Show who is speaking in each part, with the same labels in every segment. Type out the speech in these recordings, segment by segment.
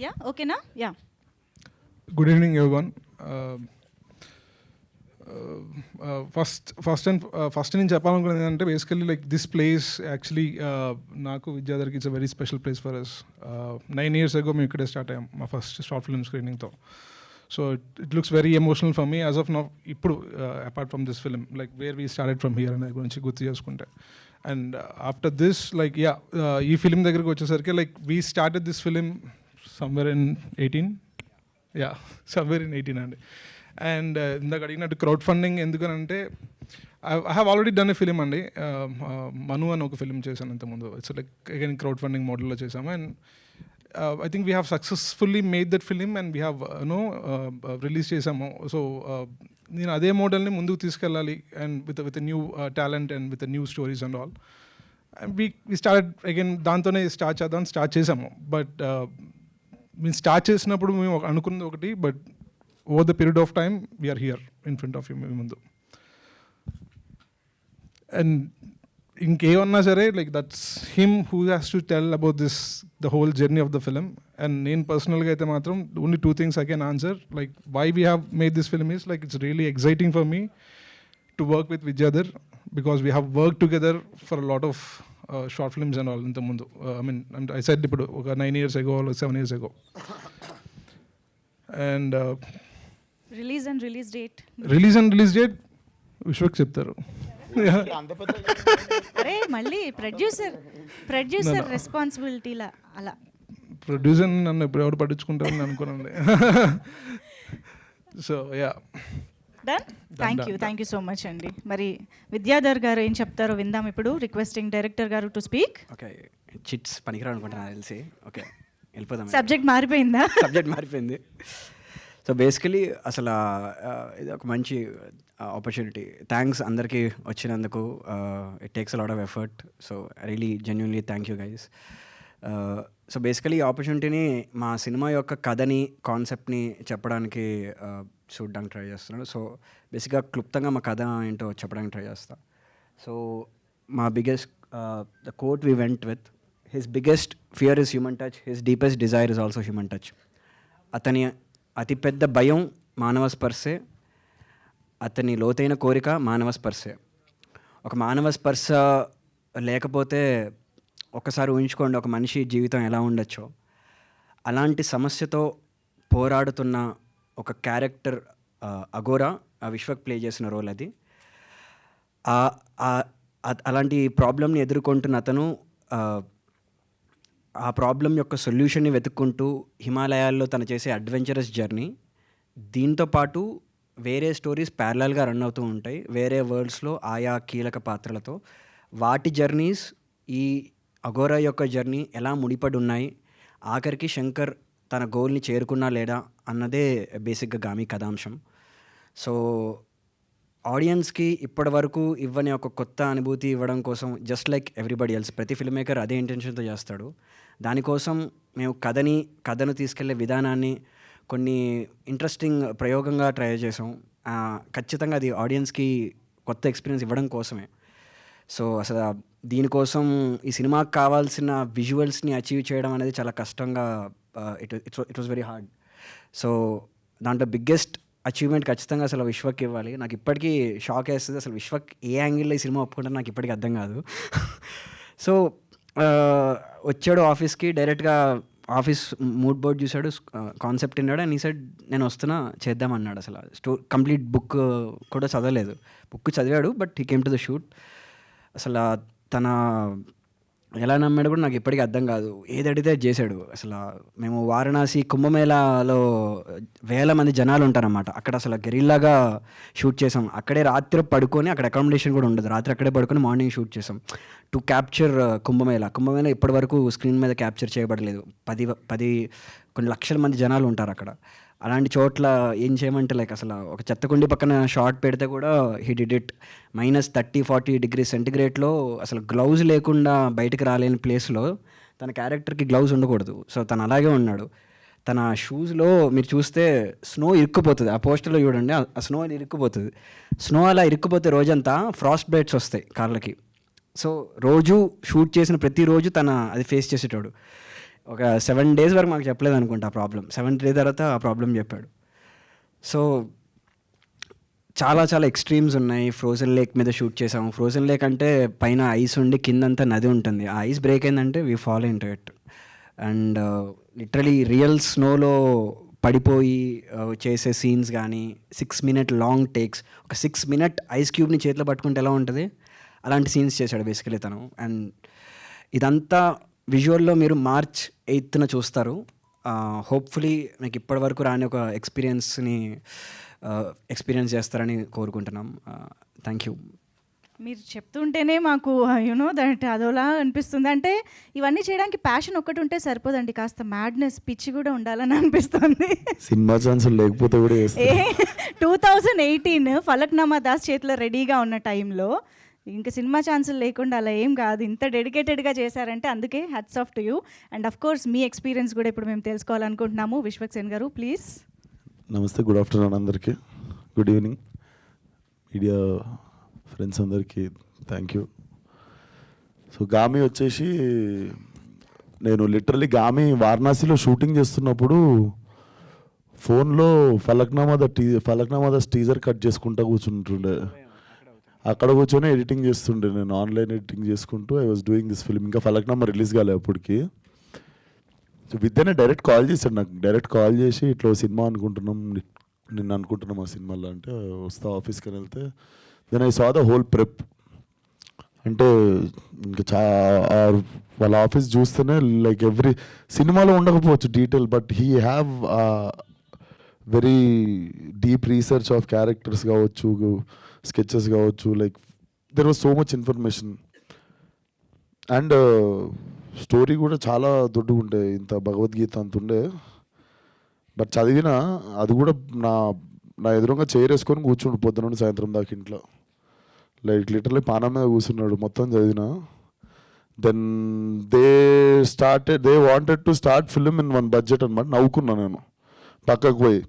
Speaker 1: Yeah ఓకేనా? Yeah.
Speaker 2: Good evening everyone. First నేను చెప్పాలనుకున్నది ఏంటంటే basically like this place actually నాకు విద్యాధర్కి it's a very special place for us. 9 years ago మేము ఇక్కడే స్టార్ట్ అయ్యాం మా ఫస్ట్ షార్ట్ ఫిల్మ్ స్క్రీనింగ్తో. So it looks very emotional for me as of now. ఇప్పుడు apart from this film like where we started from here అనే గురించి గుర్తు చేసుకుంటే, and after this like yeah ఈ ఫిలిం దగ్గరికి వచ్చేసరికి like we started this film somewhere in 18. Yeah, somewhere in 18 అండి. And ఇందాక అడిగినట్టు క్రౌడ్ ఫండింగ్ ఎందుకనంటే I have already done a film అండి. మను అని ఒక ఫిలిం చేశాను ఇంతకుముందు. It's like again crowd funding మోడల్లో చేసాము. And I think we have successfully made that film and we have release చేసాము. సో నేను అదే మోడల్ని ముందుకు తీసుకెళ్ళాలి and with new talent and with new stories and all. We start again దాంతోనే start చేసాము. బట్ మేము స్టార్ట్ చేసినప్పుడు మేము అనుకున్నది ఒకటి, but over the period of time we are here in front of you మీ ముందు. అండ్ ఇంకేమన్నా సరే like that's him who has to tell about this the whole journey of the film. And నేను పర్సనల్గా అయితే మాత్రం only 2 things I can answer. Like why we have made this film is like it's really exciting for me to work with Vidyadhar because we have worked together for a lot of short films and all in the mundu. I said ipudu 9 years ago or 7 years ago. And
Speaker 1: release and release date
Speaker 2: Vishwak చెప్తారు.
Speaker 1: అరే మళ్ళీ producer రెస్పాన్సిబిలిటీలా అలా
Speaker 2: producer నన్ను ఇప్పుడు ఎవరు పట్టించుకుంటారని అనుకున్నాను. So yeah
Speaker 1: done. Thank you so much అండి. మరి విద్యాధర్ గారు ఏం చెప్తారో విందాం ఇప్పుడు. రిక్వెస్టింగ్ డైరెక్టర్ గారు టు స్పీక్.
Speaker 3: ఓకే, చిట్స్ పనికిరా అనుకుంటున్నా తెలిసి. ఓకే, వెళ్ళిపోదాం.
Speaker 1: సబ్జెక్ట్ మారిపోయిందా?
Speaker 3: సబ్జెక్ట్ మారిపోయింది. సో బేసికలీ అసలు ఇది ఒక మంచి ఆపర్చునిటీ. థ్యాంక్స్ అందరికీ వచ్చినందుకు. It takes a lot of effort. So really genuinely thank you guys. So basically ఈ ఆపర్చునిటీని మా సినిమా యొక్క కథని, కాన్సెప్ట్ని చెప్పడానికి చూడడానికి ట్రై చేస్తున్నాను. సో బేసిక్గా క్లుప్తంగా మా కథ ఏంటో చెప్పడానికి ట్రై చేస్తా. సో మా biggest the quote we went with, his biggest fear is human touch, his deepest desire is also human touch. అతని అతిపెద్ద భయం మానవ స్పర్శే, అతని లోతైన కోరిక మానవ స్పర్శే. ఒక మానవ స్పర్శ లేకపోతే ఒకసారి ఊహించుకోండి ఒక మనిషి జీవితం ఎలా ఉండొచ్చో. అలాంటి సమస్యతో పోరాడుతున్న ఒక క్యారెక్టర్ అఘోరా, విశ్వక్ ప్లే చేసిన రోల్ అది. అలాంటి ప్రాబ్లమ్ని ఎదుర్కొంటున్న అతను ఆ ప్రాబ్లం యొక్క సొల్యూషన్ని వెతుక్కుంటూ హిమాలయాల్లో తను చేసే అడ్వెంచరస్ జర్నీ. దీంతోపాటు వేరే స్టోరీస్ ప్యారలల్గా రన్ అవుతూ ఉంటాయి వేరే వరల్డ్స్లో ఆయా కీలక పాత్రలతో. వాటి జర్నీస్ ఈ అఘోరా యొక్క జర్నీ ఎలా ముడిపడి ఉన్నాయి, ఆఖరికి శంకర్ తన గోల్ని చేరుకున్నా లేడా అన్నదే బేసిక్గా గామి కథాంశం. సో ఆడియన్స్కి ఇప్పటి వరకు ఇవ్వని ఒక కొత్త అనుభూతి ఇవ్వడం కోసం, జస్ట్ లైక్ ఎవ్రీబడి ఎల్స్, ప్రతి ఫిల్మ్ మేకర్ అదే ఇంటెన్షన్తో చేస్తాడు. దానికోసం మేము కథను తీసుకెళ్లే విధానాన్ని కొన్ని ఇంట్రెస్టింగ్ ప్రయోగంగా ట్రై చేసాం. ఖచ్చితంగా అది ఆడియన్స్కి కొత్త ఎక్స్పీరియన్స్ ఇవ్వడం కోసమే. సో అసలు దీనికోసం ఈ సినిమాకి కావాల్సిన విజువల్స్ని అచీవ్ చేయడం అనేది చాలా కష్టంగా, it was very hard. So దాంట్లో బిగ్గెస్ట్ అచీవ్మెంట్ ఖచ్చితంగా అసలు విశ్వక్ ఇవ్వాలి. నాకు ఇప్పటికీ షాక్ వేస్తుంది, అసలు విశ్వక్ ఏ యాంగిల్లో ఈ సినిమా ఒప్పుకుంటారో నాకు ఇప్పటికీ అర్థం కాదు. సో వచ్చాడు ఆఫీస్కి, డైరెక్ట్గా ఆఫీస్ మూడ్ బోర్డ్ చూశాడు, కాన్సెప్ట్ విన్నాడు, అండ్ ఈ సైడ్ నేను వస్తున్నా చేద్దామన్నాడు. అసలు కంప్లీట్ బుక్ కూడా చదవలేదు. బుక్ చదివాడు, but he came to the shoot. అసలు తన ఎలా నమ్మాడు కూడా నాకు ఇప్పటికీ అర్థం కాదు. ఏది అడిగితే చేశాడు. అసలు మేము వారణాసి కుంభమేళాలో వేల మంది జనాలు ఉంటారన్నమాట. అక్కడ అసలు గెరిల్లాగా షూట్ చేసాం. అక్కడే రాత్రి పడుకొని, అక్కడ అకామిడేషన్ కూడా ఉండదు, రాత్రి అక్కడే పడుకొని మార్నింగ్ షూట్ చేసాం టు క్యాప్చర్ కుంభమేళా ఇప్పటి వరకు స్క్రీన్ మీద క్యాప్చర్ చేయబడలేదు. 10 కొన్ని లక్షల మంది జనాలు ఉంటారు అక్కడ. అలాంటి చోట్ల ఏం చేయమంటే లైక్ అసలు ఒక చెత్తకుండి పక్కన షార్ట్ పెడితే కూడా హీ డిడ్ ఇట్. -30-40 degrees సెంటిగ్రేడ్లో అసలు గ్లౌజ్ లేకుండా బయటకు రాలేని ప్లేస్లో తన క్యారెక్టర్కి గ్లౌజ్ ఉండకూడదు. సో తను అలాగే ఉన్నాడు. తన షూస్లో మీరు చూస్తే స్నో ఇరుక్కుపోతుంది. ఆ పోస్టర్లో చూడండి, ఆ స్నో అది ఇరుక్కుపోతుంది. స్నో అలా ఇరుక్కుపోతే రోజంతా ఫ్రాస్ట్ బైట్స్ వస్తాయి కాళ్ళకి. సో రోజు షూట్ చేసిన ప్రతిరోజు అది ఫేస్ చేసేటోడు. ఒక 7 days వరకు మాకు చెప్పలేదు అనుకుంటా ఆ ప్రాబ్లం. 7th day తర్వాత ఆ ప్రాబ్లం చెప్పాడు. సో చాలా చాలా ఎక్స్ట్రీమ్స్ ఉన్నాయి. ఫ్రోజన్ లేక్ మీద షూట్ చేసాము. ఫ్రోజన్ లేక్ అంటే పైన ఐస్ ఉండి కిందంతా నది ఉంటుంది. ఆ ఐస్ బ్రేక్ అయిందంటే we fall into it. And literally real స్నోలో పడిపోయి చేసే సీన్స్ కానీ 6 minute లాంగ్ టేక్స్, ఒక 6 minute ఐస్ క్యూబ్ని చేతిలో పట్టుకుంటే ఎలా ఉంటుంది అలాంటి సీన్స్ చేశాడు బేసికలీ తను. అండ్ ఇదంతా విజువల్లో మీరు March 8th చూస్తారు. హోప్ఫుల్లీ మీకు ఇప్పటివరకు రాని ఒక ఎక్స్పీరియన్స్ చేస్తారని కోరుకుంటున్నాం. Thank you.
Speaker 1: మీరు చెప్తుంటేనే మాకు యూనో దట్ అదోలా అనిపిస్తుంది. అంటే ఇవన్నీ చేయడానికి ప్యాషన్ ఒక్కటి ఉంటే సరిపోదండి, కాస్త మ్యాడ్నెస్ పిచ్చి కూడా ఉండాలని అనిపిస్తుంది.
Speaker 4: సినిమా ఛాన్సులు లేకపోతే కూడా
Speaker 1: 2018 ఫలక్నామా దాస్ చేతిలో రెడీగా ఉన్న టైంలో ఇంకా సినిమా ఛాన్సులు లేకుండా అలా ఏం కాదు. ఇంత డెడికేటెడ్గా చేశారంటే అందుకే hats off to you. And of course me experience కూడా ఇప్పుడు మేము తెలుసుకోవాలనుకుంటున్నాము. విశ్వక్సేన్ గారు ప్లీజ్.
Speaker 4: నమస్తే, గుడ్ ఆఫ్టర్నూన్ అందరికీ, గుడ్ ఈవినింగ్ మీడియా ఫ్రెండ్స్ అందరికీ థ్యాంక్ యూ. సో గామి వచ్చేసి నేను లిటరలీ గామి వారణాసిలో షూటింగ్ చేస్తున్నప్పుడు ఫోన్లో ఫలక్నామా ద టీజర్ కట్ చేసుకుంటా కూర్చుంటుండే. అక్కడ కూర్చొని ఎడిటింగ్ చేస్తుండే, నేను ఆన్లైన్ ఎడిటింగ్ చేసుకుంటూ I was doing this film. ఇంకా ఫలక్నామా రిలీజ్ కాలే అప్పటికి. సో విద్యనే డైరెక్ట్ కాల్ చేశాడు నాకు, డైరెక్ట్ కాల్ చేసి ఇట్లా సినిమా అనుకుంటున్నాం, నిన్ను అనుకుంటున్నాం ఆ సినిమాలో అంటే వస్తా ఆఫీస్కి అని వెళ్తే then I saw the whole prep. అంటే ఇంకా వాళ్ళ ఆఫీస్ చూస్తేనే లైక్ ఎవ్రీ సినిమాలో ఉండకపోవచ్చు detail, but he have very deep research of characters కావచ్చు, స్కెచెస్ కావచ్చు, like there was so much information. And story కూడా చాలా దొడ్డుగా ఉండే, ఇంత భగవద్గీత అంత ఉండే. బట్ చదివిన అది కూడా నా ఎదురుగా చైర్ వేసుకొని కూర్చుండు పొద్దున నుండి సాయంత్రం దాకా ఇంట్లో. లైక్ లిటరలీ పానం మీద కూర్చున్నాడు మొత్తం చదివిన. Then they wanted to start film in 1 budget అనమాట. నవ్వుకున్నా నేను పక్కకు పోయి.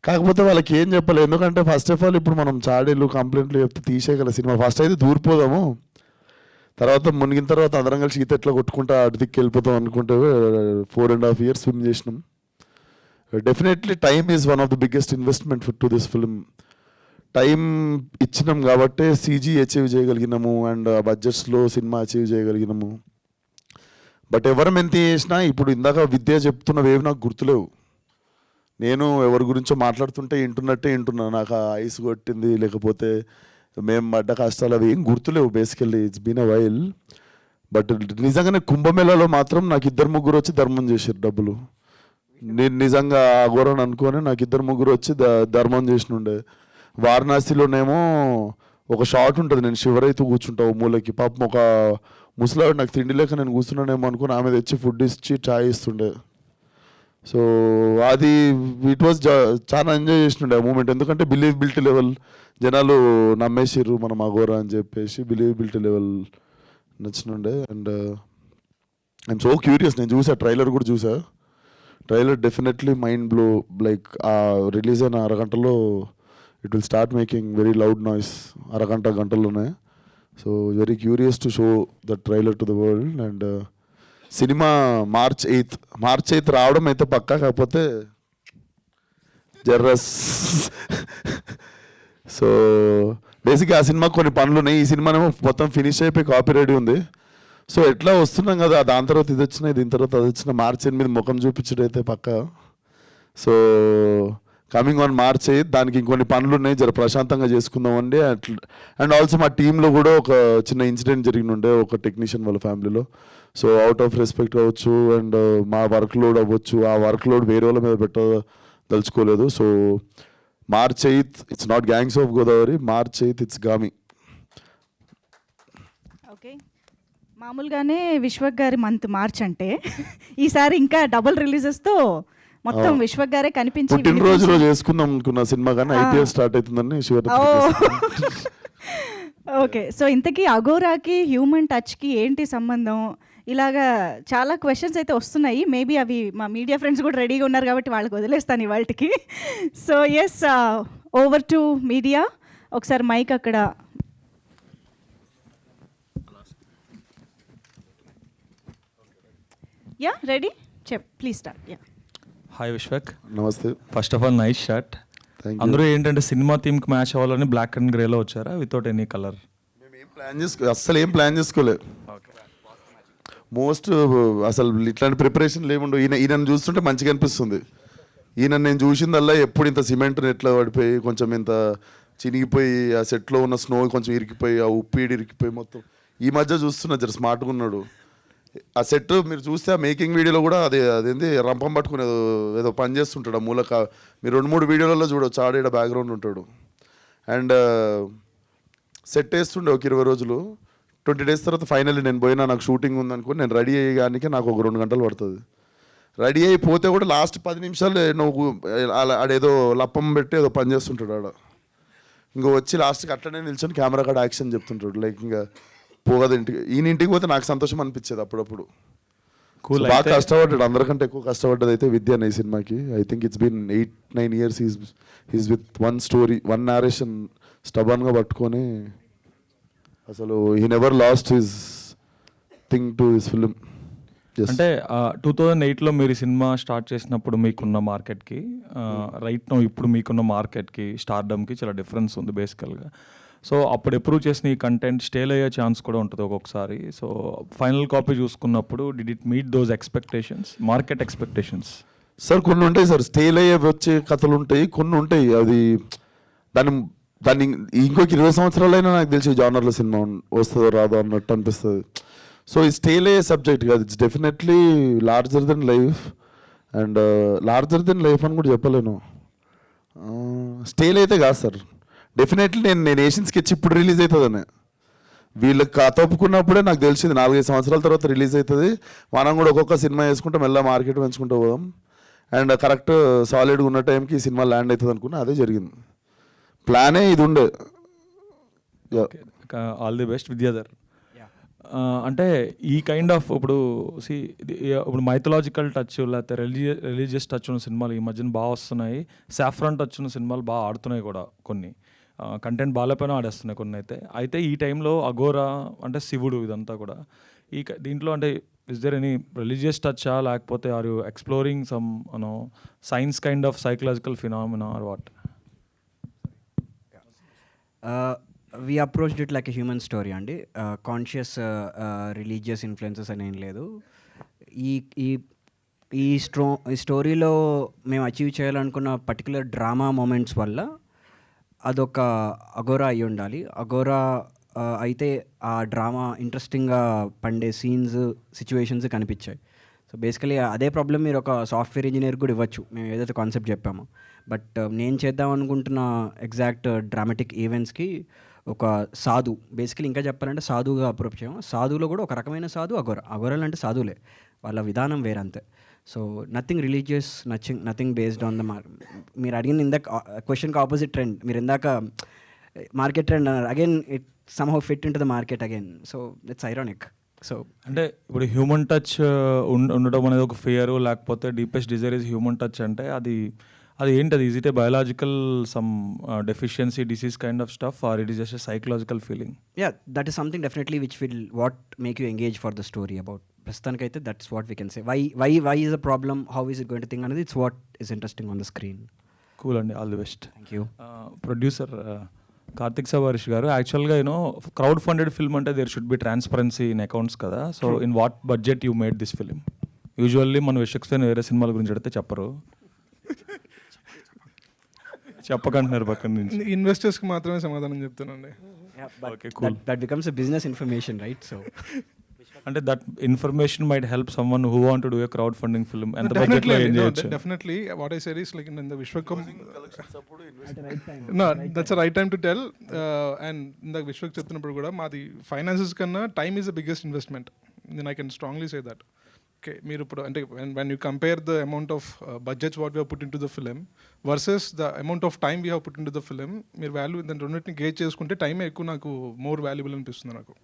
Speaker 4: కాకపోతే వాళ్ళకి ఏం చెప్పలేదు, ఎందుకంటే ఫస్ట్ ఆఫ్ ఆల్ ఇప్పుడు మనం చాడీలు కంప్లైంట్లు చెప్తే తీసేయగల సినిమా. ఫస్ట్ అయితే దూరిపోదాము, తర్వాత మునిగిన తర్వాత అందరం కలిసి ఈత ఎట్లా కొట్టుకుంటా అటు దిక్కు వెళ్ళిపోతాం అనుకుంటే 4.5 years స్విమ్ చేసినాం. Definitely time is one of the biggest investment to this film. Time ఇచ్చినాం కాబట్టి సీజీ అచీవ్ చేయగలిగినాము అండ్ బడ్జెట్స్లో సినిమా అచీవ్ చేయగలిగినాము. బట్ ఎవరు ఎంత చేసినా ఇప్పుడు ఇందాక విద్య చెప్తున్నవేవి నాకు గుర్తులేవు. నేను ఎవరి గురించో మాట్లాడుతుంటే వింటున్నా, నాకు ఐస్ కొట్టింది లేకపోతే మేము పడ్డ కష్టాలు అవి ఏం గుర్తులేవు basically. It's been a while. But నిజంగానే కుంభమేళాలో మాత్రం నాకు 2-3 వచ్చి ధర్మం చేశారు డబ్బులు. నేను నిజంగా అఘోరని అనుకొని నాకు 2-3 వచ్చి ధర్మం చేసినుండే. వారణాసిలోనేమో ఒక షాట్ ఉంటుంది, నేను షివరైతూ కూర్చుంటావు మూలకి. పాపం ఒక ముసలాడు నాకు తిండి లేక నేను కూర్చున్నానేమో అనుకుని ఆమె తెచ్చి ఫుడ్ ఇచ్చి చాయ్ ఇస్తుండే. సో అది ఇట్ వాజ్ చాలా ఎంజాయ్ చేసినుండే ఆ మూమెంట్. ఎందుకంటే బిలీవబిలిటీ లెవెల్ జనాలు నమ్మేసిర్రు మనం అఘోరా అని చెప్పేసి బిలీవబిలిటీ లెవెల్ నచ్చినుండే. అండ్ ఐఎమ్ సో క్యూరియస్, నేను చూసా ట్రైలర్ కూడా చూసా. Trailer definitely mind blow. Like ఆ రిలీజ్ అయిన అరగంటలో it will start making very loud noise, గంటలోనే. So very curious to show the trailer to the world. And cinema March 8th రావడం అయితే పక్కా, కాకపోతే జర్రస్. సో బేసిక్గా ఆ సినిమా కొన్ని పనులు ఉన్నాయి. ఈ సినిమానేమో మొత్తం ఫినిష్ అయిపోయి కాపీ రెడీ ఉంది. సో ఎట్లా వస్తున్నాం కదా, దాని తర్వాత ఇది వచ్చినాయి, దీని తర్వాత అది వచ్చిన. March 8 ముఖం చూపించడం అయితే పక్కా. సో కమింగ్ ఆన్ March 8 దానికి ఇంకొన్ని పనులు ఉన్నాయి, జర ప్రశాంతంగా చేసుకుందామండి. అండ్ ఆల్సో మా టీంలో కూడా ఒక చిన్న ఇన్సిడెంట్ జరిగినుండే ఒక టెక్నీషియన్ వాళ్ళ ఫ్యామిలీలో. సో అవుట్ ఆఫ్ రెస్పెక్ట్ అవ్వచ్చు అండ్ మా వర్క్ లోడ్ అవ్వచ్చు, ఆ వర్క్ లోడ్ వేరే వాళ్ళ మీద పెట్టదలుచుకోలేదు. So March 8 it's not gangs of Godavari, March 8 it's Gaami.
Speaker 1: Okay, మామూలుగానే విశ్వక్ గారి మంత్ మార్చ్ అంటే ఈసారి ఇంకా డబుల్ రిలీజెస్తో మొత్తం విశ్వక్ గారే కనిపించి
Speaker 4: పుట్టినరోజు రోజు చేసుకుందాం అనుకున్న సినిమా కానీ IPL స్టార్ట్ అవుతుందని
Speaker 1: ఓకే. సో ఇంతకీ అఘోరాకి హ్యూమన్ టచ్కి ఏంటి సంబంధం? ఇలాగా చాలా క్వశ్చన్స్ అయితే వస్తున్నాయి. మేబీ అవి మా మీడియా ఫ్రెండ్స్ కూడా రెడీగా ఉన్నారు కాబట్టి వాళ్ళకి వదిలేస్తాను ఇవాళకి. So yes, over to media. ఒకసారి మైక్ అక్కడ. Yeah ready please start. Yeah
Speaker 5: hi Vishwak,
Speaker 4: నమస్తే.
Speaker 5: First of all nice shirt.
Speaker 4: Thank you.
Speaker 5: అందరూ ఏంటంటే సినిమా థీమ్కి మ్యాచ్ అవ్వాలని బ్లాక్ అండ్ గ్రేలో వచ్చారా వితౌట్ ఎనీ కలర్?
Speaker 4: మేము అస్సలు ఏం ప్లాన్ చేసుకోలేదు. మోస్ట్ అసలు ఇట్లాంటి ప్రిపరేషన్ ఏముండవు. ఈయనను చూస్తుంటే మంచిగా అనిపిస్తుంది. ఈయన నేను చూసిందల్లా ఎప్పుడు ఇంత సిమెంట్ ఎట్లా పడిపోయి కొంచెం ఇంత చినిగిపోయి ఆ సెట్లో ఉన్న స్నో కొంచెం ఇరికిపోయి ఆ ఉప్పీడి ఇరికిపోయి మొత్తం ఈ మధ్య చూస్తున్నా జర స్మార్ట్గా ఉన్నాడు. ఆ సెట్ మీరు చూస్తే ఆ మేకింగ్ వీడియోలో కూడా అదేంది రంపం పట్టుకుని ఏదో పని చేస్తుంటాడు ఆ మూలక. మీరు 2-3 వీడియోలలో చూడవచ్చు. ఆడేడ బ్యాక్గ్రౌండ్ ఉంటాడు. అండ్ సెట్ వేస్తుండే ఒక 20 రోజులు. 20 days తర్వాత ఫైనల్లీ నేను పోయినా, నాకు షూటింగ్ ఉందనుకుని నేను రెడీ అయ్యేగానికే నాకు ఒక 2 గంటలు పడుతుంది. రెడీ అయిపోతే కూడా లాస్ట్ 10 నిమిషాలు నువ్వు ఆడేదో లప్పం పెట్టి ఏదో పని చేస్తుంటాడు ఆడ. ఇంకో వచ్చి లాస్ట్కి అట్లనే నిల్చొని కెమెరా కాడ యాక్షన్ చెప్తుంటాడు. లైక్ ఇంకా పోగదు ఇంటికి. ఈయన ఇంటికి పోతే నాకు సంతోషం అనిపించేది అప్పుడప్పుడు.
Speaker 5: కూల్.
Speaker 4: బాగా కష్టపడ్డాడు. అందరికంటే ఎక్కువ కష్టపడ్డది అయితే విద్య అనే సినిమాకి. I think it's been 8-9 years he's with one story, one narration స్టబన్గా పట్టుకొని అసలు he never lost his thing to his film.
Speaker 5: అంటే 2008లో మీరు సినిమా స్టార్ట్ చేసినప్పుడు మీకున్న మార్కెట్కి రైట్ నో ఇప్పుడు మీకున్న మార్కెట్కి స్టార్డమ్కి చాలా డిఫరెన్స్ ఉంది బేసికల్గా. సో అప్పుడు అప్రూవ్ చేసిన ఈ కంటెంట్ స్టేల్ అయ్యే ఛాన్స్ కూడా ఉంటుంది ఒక్కొక్కసారి. సో ఫైనల్ కాపీ చూసుకున్నప్పుడు did it meet those expectations, market expectations?
Speaker 4: Sir కొన్ని ఉంటాయి సార్, స్టేల్ అయ్యే వచ్చే కథలు ఉంటాయి, కొన్ని ఉంటాయి అది దాన్ని ఇంకొక 20 సంవత్సరాలైనా నాకు తెలిసి జానర్లో సినిమా వస్తుందో రాదో అన్నట్టు అనిపిస్తుంది. సో ఈ స్టేల్ అయ్యే సబ్జెక్ట్ కాదు, it's definitely larger than life. And larger than life అని కూడా చెప్పలేను. స్టేల్ అయితే కాదు సార్. డెఫినెట్లీ నేను ఏషియన్ స్కెచ్ ఇప్పుడు రిలీజ్ అవుతుందని వీళ్ళకి కథ ఒప్పుకున్నప్పుడే నాకు తెలిసింది 4-5 సంవత్సరాల తర్వాత రిలీజ్ అవుతుంది. మనం కూడా ఒక్కొక్క సినిమా వేసుకుంటే మెల్ల మార్కెట్ పెంచుకుంటూ పోదాం. అండ్ కరెక్ట్ సాలిడ్గా ఉన్న టైంకి ఈ సినిమా ల్యాండ్ అవుతుంది అనుకున్నా, అదే జరిగింది. ప్లానే ఇది ఉండే.
Speaker 5: All the best Vidyadhar. అంటే ఈ కైండ్ ఆఫ్ ఇప్పుడు ఇప్పుడు మైథలాజికల్ టచ్ లేకపోతే రిలీజియస్ టచ్ ఉన్న సినిమాలు ఈ మధ్యన బాగా వస్తున్నాయి. సాఫ్రాన్ టచ్ ఉన్న సినిమాలు బాగా ఆడుతున్నాయి కూడా. కొన్ని కంటెంట్ బాగాలేపోయినా ఆడేస్తున్నాయి కొన్ని. అయితే ఈ టైంలో అఘోరా అంటే శివుడు ఇదంతా కూడా దీంట్లో అంటే ఇస్ దేర్ ఎనీ రిలీజియస్ టచ్చా లేకపోతే or you exploring some science kind of psychological phenomena or what?
Speaker 3: We approached it like a human story అండి. కాన్షియస్ రిలీజియస్ ఇన్ఫ్లుయెన్సెస్ అని ఏం లేదు. ఈ స్టోరీలో మేము అచీవ్ చేయాలనుకున్న పర్టికులర్ డ్రామా మూమెంట్స్ వల్ల అదొక అఘోరా అయి ఉండాలి. అఘోరా అయితే ఆ డ్రామా ఇంట్రెస్టింగ్గా పండే సీన్స్, సిచ్యువేషన్స్ కనిపించాయి. సో బేసికలీ అదే ప్రాబ్లం మీరు ఒక సాఫ్ట్వేర్ ఇంజనీర్ కూడా ఇవ్వచ్చు, మేము ఏదైతే కాన్సెప్ట్ చెప్పామో. బట్ నేను చేద్దాం అనుకుంటున్న ఎగ్జాక్ట్ డ్రామాటిక్ ఈవెంట్స్కి ఒక సాధు, బేసికలీ ఇంకా చెప్పాలంటే సాధువుగా అప్రోచ్ చేయం. సాధువులో కూడా ఒక రకమైన సాధు అఘోరాలు అంటే సాధువులే, వాళ్ళ విధానం వేరంతే. So nothing religious, nothing based on the మీరు అడిగిన ఇందాక క్వశ్చన్కి ఆపోజిట్ ట్రెండ్. మీరు ఇందాక మార్కెట్ ట్రెండ్ అన్నారు, again it somehow fit into the market again. So it's ironic. So
Speaker 5: అంటే ఇప్పుడు హ్యూమన్ టచ్ ఉండడం అనేది ఒక ఫియర్ లేకపోతే deepest desire is human touch అంటే అది ఏంటి? అది is it a biological some deficiency disease kind of stuff or it is just a psychological feeling?
Speaker 3: Yeah, that is something definitely which will what make you engage for the story about. ప్రస్తుతానికైతే that's what we can say. Why is a problem, how is it going to think అనేది it's what is interesting on the screen.
Speaker 5: Cool అండి, all the best.
Speaker 3: Thank you.
Speaker 5: Producer Karthik Sabareesh garu, యాక్చువల్గా crowd funded film అంటే there should be transparency in accounts కదా. So in what budget you made this film? Usually మనం విశ్వక్సేన్ వేరే సినిమాల గురించి అడిగితే చెప్పరు, చెప్పకంటున్నారు పక్కన నుంచి.
Speaker 2: ఇన్వెస్టర్స్కి మాత్రమే సమాధానం చెప్తానండి.
Speaker 3: That becomes a business information, right? So
Speaker 5: అంటే that information might help someone who want to do a crowd funding film. ఎంత బడ్జెట్లో ఏం చేయొచ్చు?
Speaker 2: Definitely, what I said is like in the Vishwakam. No, that's the right time to tell. And in the Vishwak చెప్తున్నప్పుడు కూడా మాది finances కన్నా time is the biggest investment. Then I can strongly say that. Okay, మీరు ఇప్పుడు అంటే when you compare the amount of budgets what we have put into the film versus the amount of time we have put into the film, మీరు value దాని రెండింటిని gauge చేసుకుంటే టైమే ఎక్కువ నాకు మోర్ వాల్యుబుల్ అనిపిస్తుంది నాకు.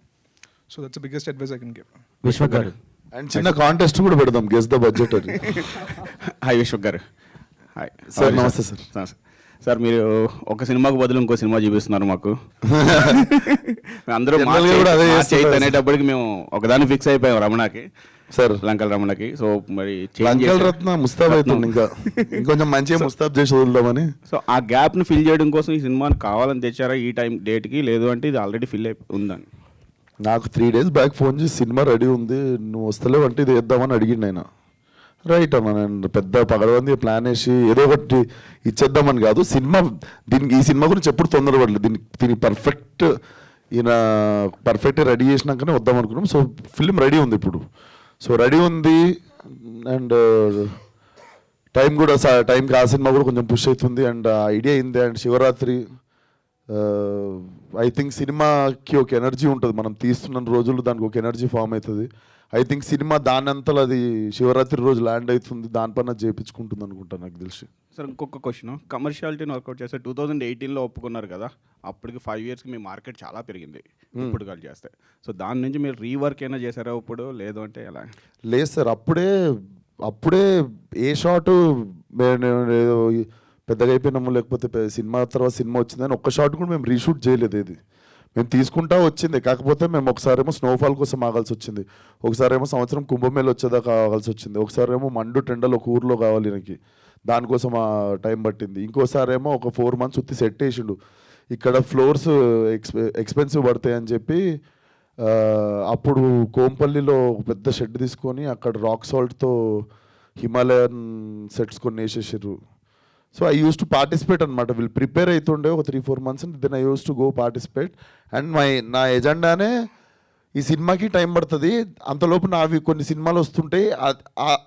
Speaker 2: So that's the biggest advice I can give.
Speaker 6: Vishwak గారు,
Speaker 4: అండ్ చిన్న కాంటెస్ట్ కూడా పెడదాం, గెస్ ద బడ్జెట్ అని.
Speaker 6: హాయ్ విశ్వక్ గారు. హాయ్
Speaker 4: సార్, నమస్తే సార్.
Speaker 6: సార్ మీరు ఒక సినిమాకు బదులు ఇంకో సినిమా చూపిస్తున్నారు మాకు. అందరూ
Speaker 4: Generally కూడా అదే చేస్తుంటారు.
Speaker 6: అనేటప్పటికి మేము ఒకదాన్ని ఫిక్స్ అయిపోయాం రమణకి,
Speaker 4: సార్
Speaker 6: లంకల్ రమణకి. సో మరి change
Speaker 4: లంకల్
Speaker 6: చేశారు.
Speaker 4: రత్న ముస్తాబ్ అవుతుంది ఇంకా ఇంకొంచెం మంచిగా ముస్తాబ్ చేసి వదులుదామని.
Speaker 6: సో ఆ గ్యాప్ని ఫిల్ చేయడం కోసం ఈ సినిమాని కావాలని తెచ్చారా ఈ టైం డేట్కి, లేదు అంటే ఇది ఆల్రెడీ ఫిల్ అయి ఉందని?
Speaker 4: నాకు 3 days బ్యాక్ ఫోన్ చేసి సినిమా రెడీ ఉంది నువ్వు వస్తలేవు అంటే ఇది వేద్దామని అడిగిండు ఆయన. రైట్ అన్న, నేను పెద్ద పగడబంది ప్లాన్ వేసి ఏదో ఒకటి ఇచ్చేద్దామని కాదు. సినిమా ఈ సినిమా గురించి ఎప్పుడు తొందరపడలేదు. దీనికి పర్ఫెక్ట్ రెడీ చేసినాకనే వద్దాం అనుకున్నాం. సో ఫిల్మ్ రెడీ ఉంది ఇప్పుడు. సో రెడీ ఉంది అండ్ టైం కూడా టైంకి ఆ సినిమా కూడా కొంచెం పుష్ అవుతుంది అండ్ ఐడియా అయింది. అండ్ శివరాత్రి ఐ థింక్ సినిమాకి ఒక ఎనర్జీ ఉంటుంది. మనం తీస్తున్న రోజులు దానికి ఒక ఎనర్జీ ఫామ్ అవుతుంది. ఐ థింక్ సినిమా దాని అంతలో అది శివరాత్రి రోజు ల్యాండ్ అవుతుంది, దానిపైన చేయించుకుంటుంది అనుకుంటాను నాకు తెలిసి.
Speaker 6: సార్ ఇంకొక క్వశ్చన్, కమర్షియాలిటీని వర్కౌట్ చేస్తే 2018లో ఒప్పుకున్నారు కదా, అప్పటికి 5 yearsకి మీ మార్కెట్ చాలా పెరిగింది ఇప్పుడు కాల్ చేస్తే. సో దాని నుంచి మీరు రీవర్క్ అయినా చేశారా ఇప్పుడు, లేదు అంటే ఎలా?
Speaker 4: లేదు సార్, అప్పుడే ఏ షాటు ఏదో పెద్దగా అయిపోయినాము లేకపోతే సినిమా తర్వాత సినిమా వచ్చిందని ఒక్క షాట్ కూడా మేము రీషూట్ చేయలేదు. ఇది మేము తీసుకుంటా వచ్చింది. కాకపోతే మేము ఒకసారేమో స్నోఫాల్ కోసం ఆగాల్సి వచ్చింది, ఒకసారేమో సంవత్సరం కుంభమేళ వచ్చేదాకా ఆగాల్సి వచ్చింది, ఒకసారేమో మండు టెండల్ ఒక ఊర్లో కావాలి నాకు, దానికోసం ఆ టైం పట్టింది. ఇంకోసారేమో ఒక 4 months ఉత్తి సెట్ వేసిండు. ఇక్కడ ఫ్లోర్స్ ఎక్స్పెన్సివ్ పడతాయి అని చెప్పి అప్పుడు కోంపల్లిలో ఒక పెద్ద షెడ్ తీసుకొని అక్కడ రాక్ సాల్ట్తో హిమాలయన్ సెట్స్ కొన్ని వేసేసారు. So I use to participate అనమాట. వీళ్ళు ప్రిపేర్ అవుతుండే ఒక 3-4 months, then I use to go participate. And నా ఎజెండానే ఈ సినిమాకి టైం పడుతుంది, అంతలోపు నావి కొన్ని సినిమాలు వస్తుంటాయి,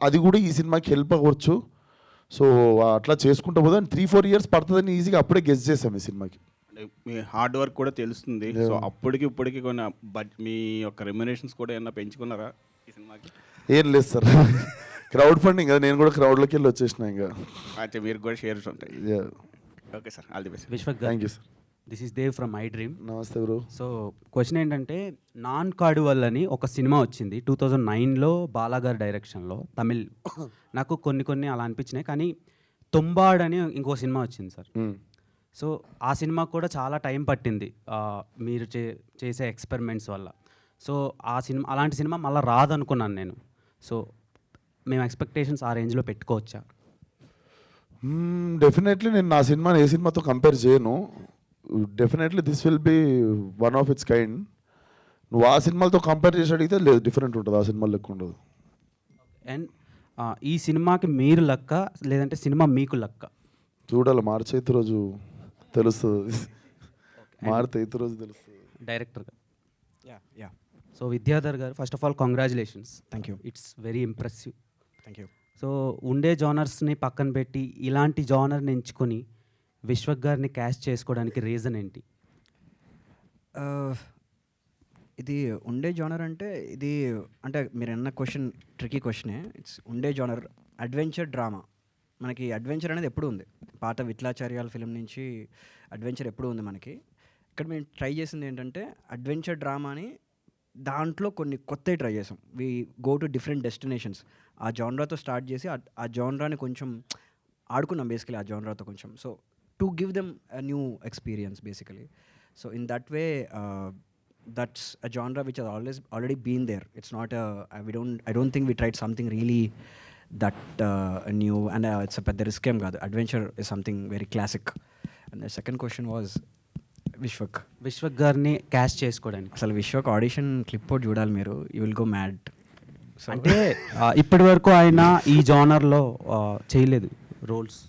Speaker 4: అది కూడా ఈ సినిమాకి హెల్ప్ అవ్వచ్చు. సో అట్లా చేసుకుంటూ పోదా 3-4 years పడుతుందని ఈజీగా అప్పుడే గెస్ చేసాం ఈ సినిమాకి.
Speaker 6: అంటే మీ హార్డ్ వర్క్ కూడా తెలుస్తుంది. సో అప్పటికి ఇప్పటికి కొన్ని మీ యొక్క రెమ్యునరేషన్స్ కూడా ఏమన్నా పెంచుకున్నారా ఈ సినిమాకి?
Speaker 4: ఏం లేదు సార్, క్రౌడ్ ఫండింగ్ కదా, నేను కూడా క్రౌడ్లోకి వెళ్ళి వచ్చేసిన ఇంకా.
Speaker 6: అంటే మీరు కూడా షేర్స్ ఉంటాయి. Okay sir, all the best.
Speaker 7: Vishwak
Speaker 4: thank you sir.
Speaker 7: This is Dev from I dream.
Speaker 4: నమస్తే బ్రో.
Speaker 7: సో క్వశ్చన్ ఏంటంటే, నాన్ కాడువల్ అని ఒక సినిమా వచ్చింది 2009లో బాలాగారి డైరెక్షన్లో, తమిళ్. నాకు కొన్ని అలా అనిపించినాయి, కానీ తొంబాడ్ అని ఇంకో సినిమా వచ్చింది సార్. సో ఆ సినిమా కూడా చాలా టైం పట్టింది మీరు చేసే ఎక్స్పెరిమెంట్స్ వల్ల. సో ఆ సినిమా, అలాంటి సినిమా మళ్ళీ రాదనుకున్నాను నేను. సో మేము ఎక్స్పెక్టేషన్స్ ఆ రేంజ్లో పెట్టుకోవచ్చా?
Speaker 4: డెఫినెట్లీ నేను నా సినిమాని ఏ సినిమాతో కంపేర్ చేయను. Definitely this will be one of it's kind. నువ్వు ఆ సినిమాలతో కంపేర్ చేసి అడిగితే లేదు, డిఫరెంట్ ఉంటుంది, ఆ సినిమా లెక్క ఉండదు.
Speaker 7: అండ్ ఈ సినిమాకి మీరు లక్క, లేదంటే సినిమా మీకు లక్క?
Speaker 4: చూడాలి, మార్చి 8 రోజు తెలుస్తుంది. మార్చి 8 రోజు తెలుస్తుంది.
Speaker 7: డైరెక్టర్గా
Speaker 3: యా
Speaker 7: సో విద్యాధర్ గారు, first of all congratulations.
Speaker 3: Thank you.
Speaker 7: It's very impressive.
Speaker 3: Thank you.
Speaker 7: So ఉండే జానర్స్ని పక్కన పెట్టి ఇలాంటి జానర్ని ఎంచుకొని విశ్వక్ గారిని క్యాస్ట్ చేసుకోవడానికి రీజన్ ఏంటి?
Speaker 3: ఇది ఉండే జానర్ అంటే అంటే మీరు అన్న క్వశ్చన్ ట్రికీ క్వశ్చనే. ఇట్స్ ఉండే జానర్ అడ్వెంచర్ డ్రామా. మనకి అడ్వెంచర్ అనేది ఎప్పుడు ఉంది, పాత విట్లాచార్యాల ఫిలిం నుంచి అడ్వెంచర్ ఎప్పుడు ఉంది మనకి. ఇక్కడ మేము ట్రై చేసింది ఏంటంటే అడ్వెంచర్ డ్రామాని దాంట్లో కొన్ని కొత్తవి ట్రై చేసాం. We go to different destinations. ఆ జానరాతో స్టార్ట్ చేసి ఆ జానరాని కొంచెం ఆడుకున్నాం బేసికలీ ఆ జానరాతో కొంచెం. So to give them a new experience basically. So in that way that's a genre which has already been there. It's not I don't think we tried something really that new, and it's a పెద్ద risk ఏం కాదు. Adventure is something very classic. And the second question was Vishwak
Speaker 7: గారిని caste చేసుకోవడానికి.
Speaker 3: అసలు Vishwak audition clip out చూడాలి మీరు, you will go mad.
Speaker 7: అంటే ఇప్పటి వరకు ఆయన ఈ జానర్లో చేయలేదు roles.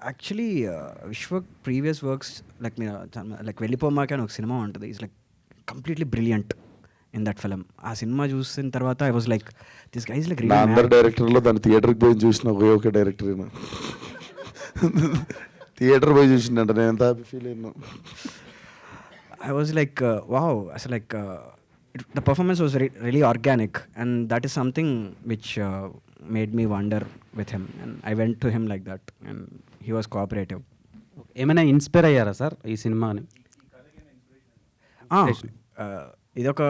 Speaker 3: Actually Vishwak previous works like Vellipomakey అని ఒక సినిమా ఉంటుంది. Is like completely brilliant in that film. ఆ సినిమా చూసిన తర్వాత I was like this guy is like
Speaker 4: నా అందరు డైరెక్టర్లో దాన్ని థియేటర్కి పోయి చూసిన ఒక డైరెక్టర్ అయినా థియేటర్ పోయి చూసిందంట, నేను ఎంత హ్యాపీ ఫీల్ అయినా.
Speaker 3: I was like, wow. So like, the performance was really organic, and that is something which made me wonder with him. And I went to him like that, and he was cooperative.
Speaker 7: ఏమైనా inspire అయ్యారా sir ఈ సినిమాని?
Speaker 3: ఇది ఒక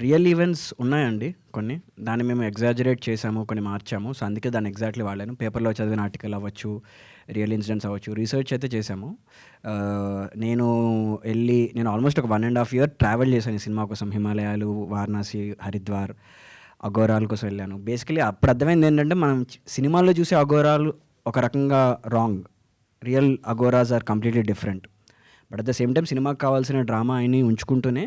Speaker 3: real events ఉన్నాయండి కొన్ని, దాన్ని మేము ఎగ్జాజరేట్ చేసాము, కొన్ని మార్చాము. సో అందుకే దాన్ని ఎగ్జాక్ట్లీ వాడాను. పేపర్లో చదివిన ఆర్టికల్ అవ్వచ్చు, రియల్ ఇన్సిడెంట్స్ అవ్వచ్చు, రీసెర్చ్ అయితే చేసాము. నేను ఆల్మోస్ట్ ఒక 1.5 year ట్రావెల్ చేశాను ఈ సినిమా కోసం. హిమాలయాలు, వారణాసి, హరిద్వార్, అఘోరాల కోసం వెళ్ళాను. బేసికలీ అప్పుడు అర్థమైంది ఏంటంటే, మనం సినిమాల్లో చూసే అఘోరాలు ఒక రకంగా wrong, real Aghoras are completely different. But at the same time సినిమాకి కావాల్సిన డ్రామా అని ఉంచుకుంటూనే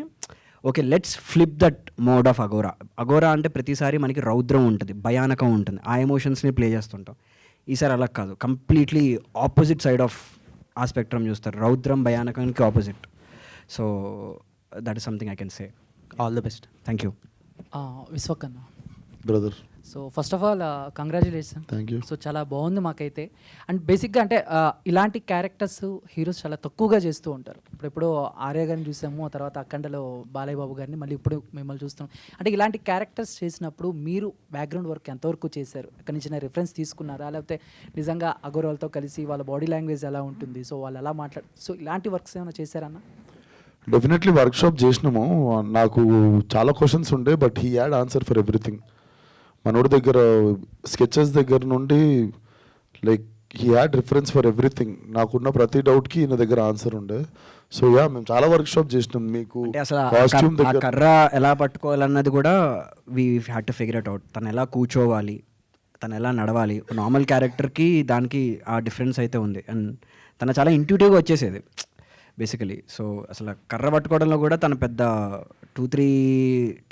Speaker 3: okay let's flip that mode of Aghora. Aghora అంటే ప్రతిసారి మనకి రౌద్రం ఉంటుంది, భయానకం ఉంటుంది, ఆ ఎమోషన్స్ని ప్లే చేస్తుంటాం. ఈసారి అలా కాదు, కంప్లీట్లీ ఆపోజిట్ సైడ్ ఆఫ్ ఆ స్పెక్ట్రమ్ చూస్తారు, రౌద్రం భయానకానికి opposite. So that is something I can say.
Speaker 7: All the best.
Speaker 3: Thank you.
Speaker 8: విశ్వకన్న.
Speaker 4: Brother
Speaker 8: so first of all congratulation.
Speaker 4: Thank you.
Speaker 8: So చాలా బాగుంది మాకైతే. అండ్ బేసిక్గా అంటే ఇలాంటి క్యారెక్టర్స్ హీరోస్ చాలా తక్కువగా చేస్తూ ఉంటారు. ఇప్పుడు ఆర్య గారిని చూసాము, ఆ తర్వాత అఖండలో బాలయ్య బాబు గారిని, మళ్ళీ ఇప్పుడు మిమ్మల్ని చూస్తున్నాం. అంటే ఇలాంటి క్యారెక్టర్స్ చేసినప్పుడు మీరు బ్యాక్గ్రౌండ్ వర్క్ ఎంతవరకు చేశారు? అక్కడి నుంచి రిఫరెన్స్ తీసుకున్నారా, లేకపోతే నిజంగా అగోరాలతో కలిసి వాళ్ళ బాడీ లాంగ్వేజ్ ఎలా ఉంటుంది, సో వాళ్ళు ఎలా సో ఇలాంటి వర్క్స్ ఏమైనా చేశారన్న?
Speaker 4: డెఫినెట్లీ వర్క్షాప్ చేసినాము. నాకు చాలా క్వశ్చన్స్ ఉండే, but he had answer for everything. మనోడి దగ్గర స్కెచెస్ దగ్గర నుండి like he had reference for everything. నాకున్న ప్రతి డౌట్కి ఈయన దగ్గర ఆన్సర్ ఉండే. సో యా, మేము చాలా వర్క్షాప్ చేసినాం. మీకు
Speaker 3: అంటే అసలు
Speaker 4: కాస్ట్యూమ్
Speaker 3: ఆ
Speaker 4: దగ్గర
Speaker 3: కర్ర ఎలా పట్టుకోవాలన్నది కూడా we had to figure it out. తను ఎలా కూర్చోవాలి, తను ఎలా నడవాలి, నార్మల్ క్యారెక్టర్కి దానికి ఆ డిఫరెన్స్ అయితే ఉంది. అండ్ తను చాలా ఇంట్యూటివ్గా వచ్చేసేది బేసికలీ. సో అసలు కర్ర పట్టుకోవడంలో కూడా తను పెద్ద 2-3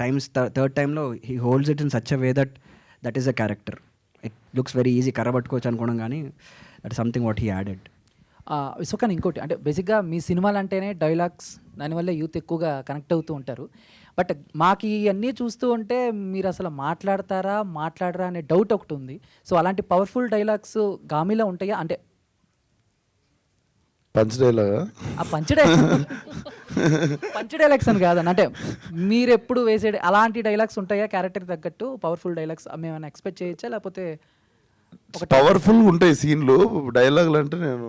Speaker 3: times, థర్డ్ టైంలో he holds it in such a way that is a character. It looks very easy కర్ర పట్టుకోవచ్చు అనుకోవడం, కానీ that is something what he added.
Speaker 8: విశ్వకన్, ఇంకోటి అంటే బేసిక్గా మీ సినిమాలు అంటేనే డైలాగ్స్, దానివల్ల యూత్ ఎక్కువగా కనెక్ట్ అవుతూ ఉంటారు. బట్ మాకు ఇవన్నీ చూస్తూ ఉంటే మీరు అసలు మాట్లాడరా అనే డౌట్ ఒకటి ఉంది. సో అలాంటి పవర్ఫుల్ డైలాగ్స్ గామిలో ఉంటాయా? అంటే
Speaker 4: పంచ్ డైలాగా?
Speaker 8: ఆ పంచ్ డైలాగ్స్ అని కాదన్న, అంటే మీరు ఎప్పుడు వేసే అలాంటి డైలాగ్స్ ఉంటాయా క్యారెక్టర్ తగ్గట్టు పవర్ఫుల్ డైలాగ్స్? మేమైనా ఎక్స్పెక్ట్ చేయొచ్చా, లేకపోతే
Speaker 4: పవర్ఫుల్ ఉంటాయి సీన్లు? డైలాగులు అంటే నేను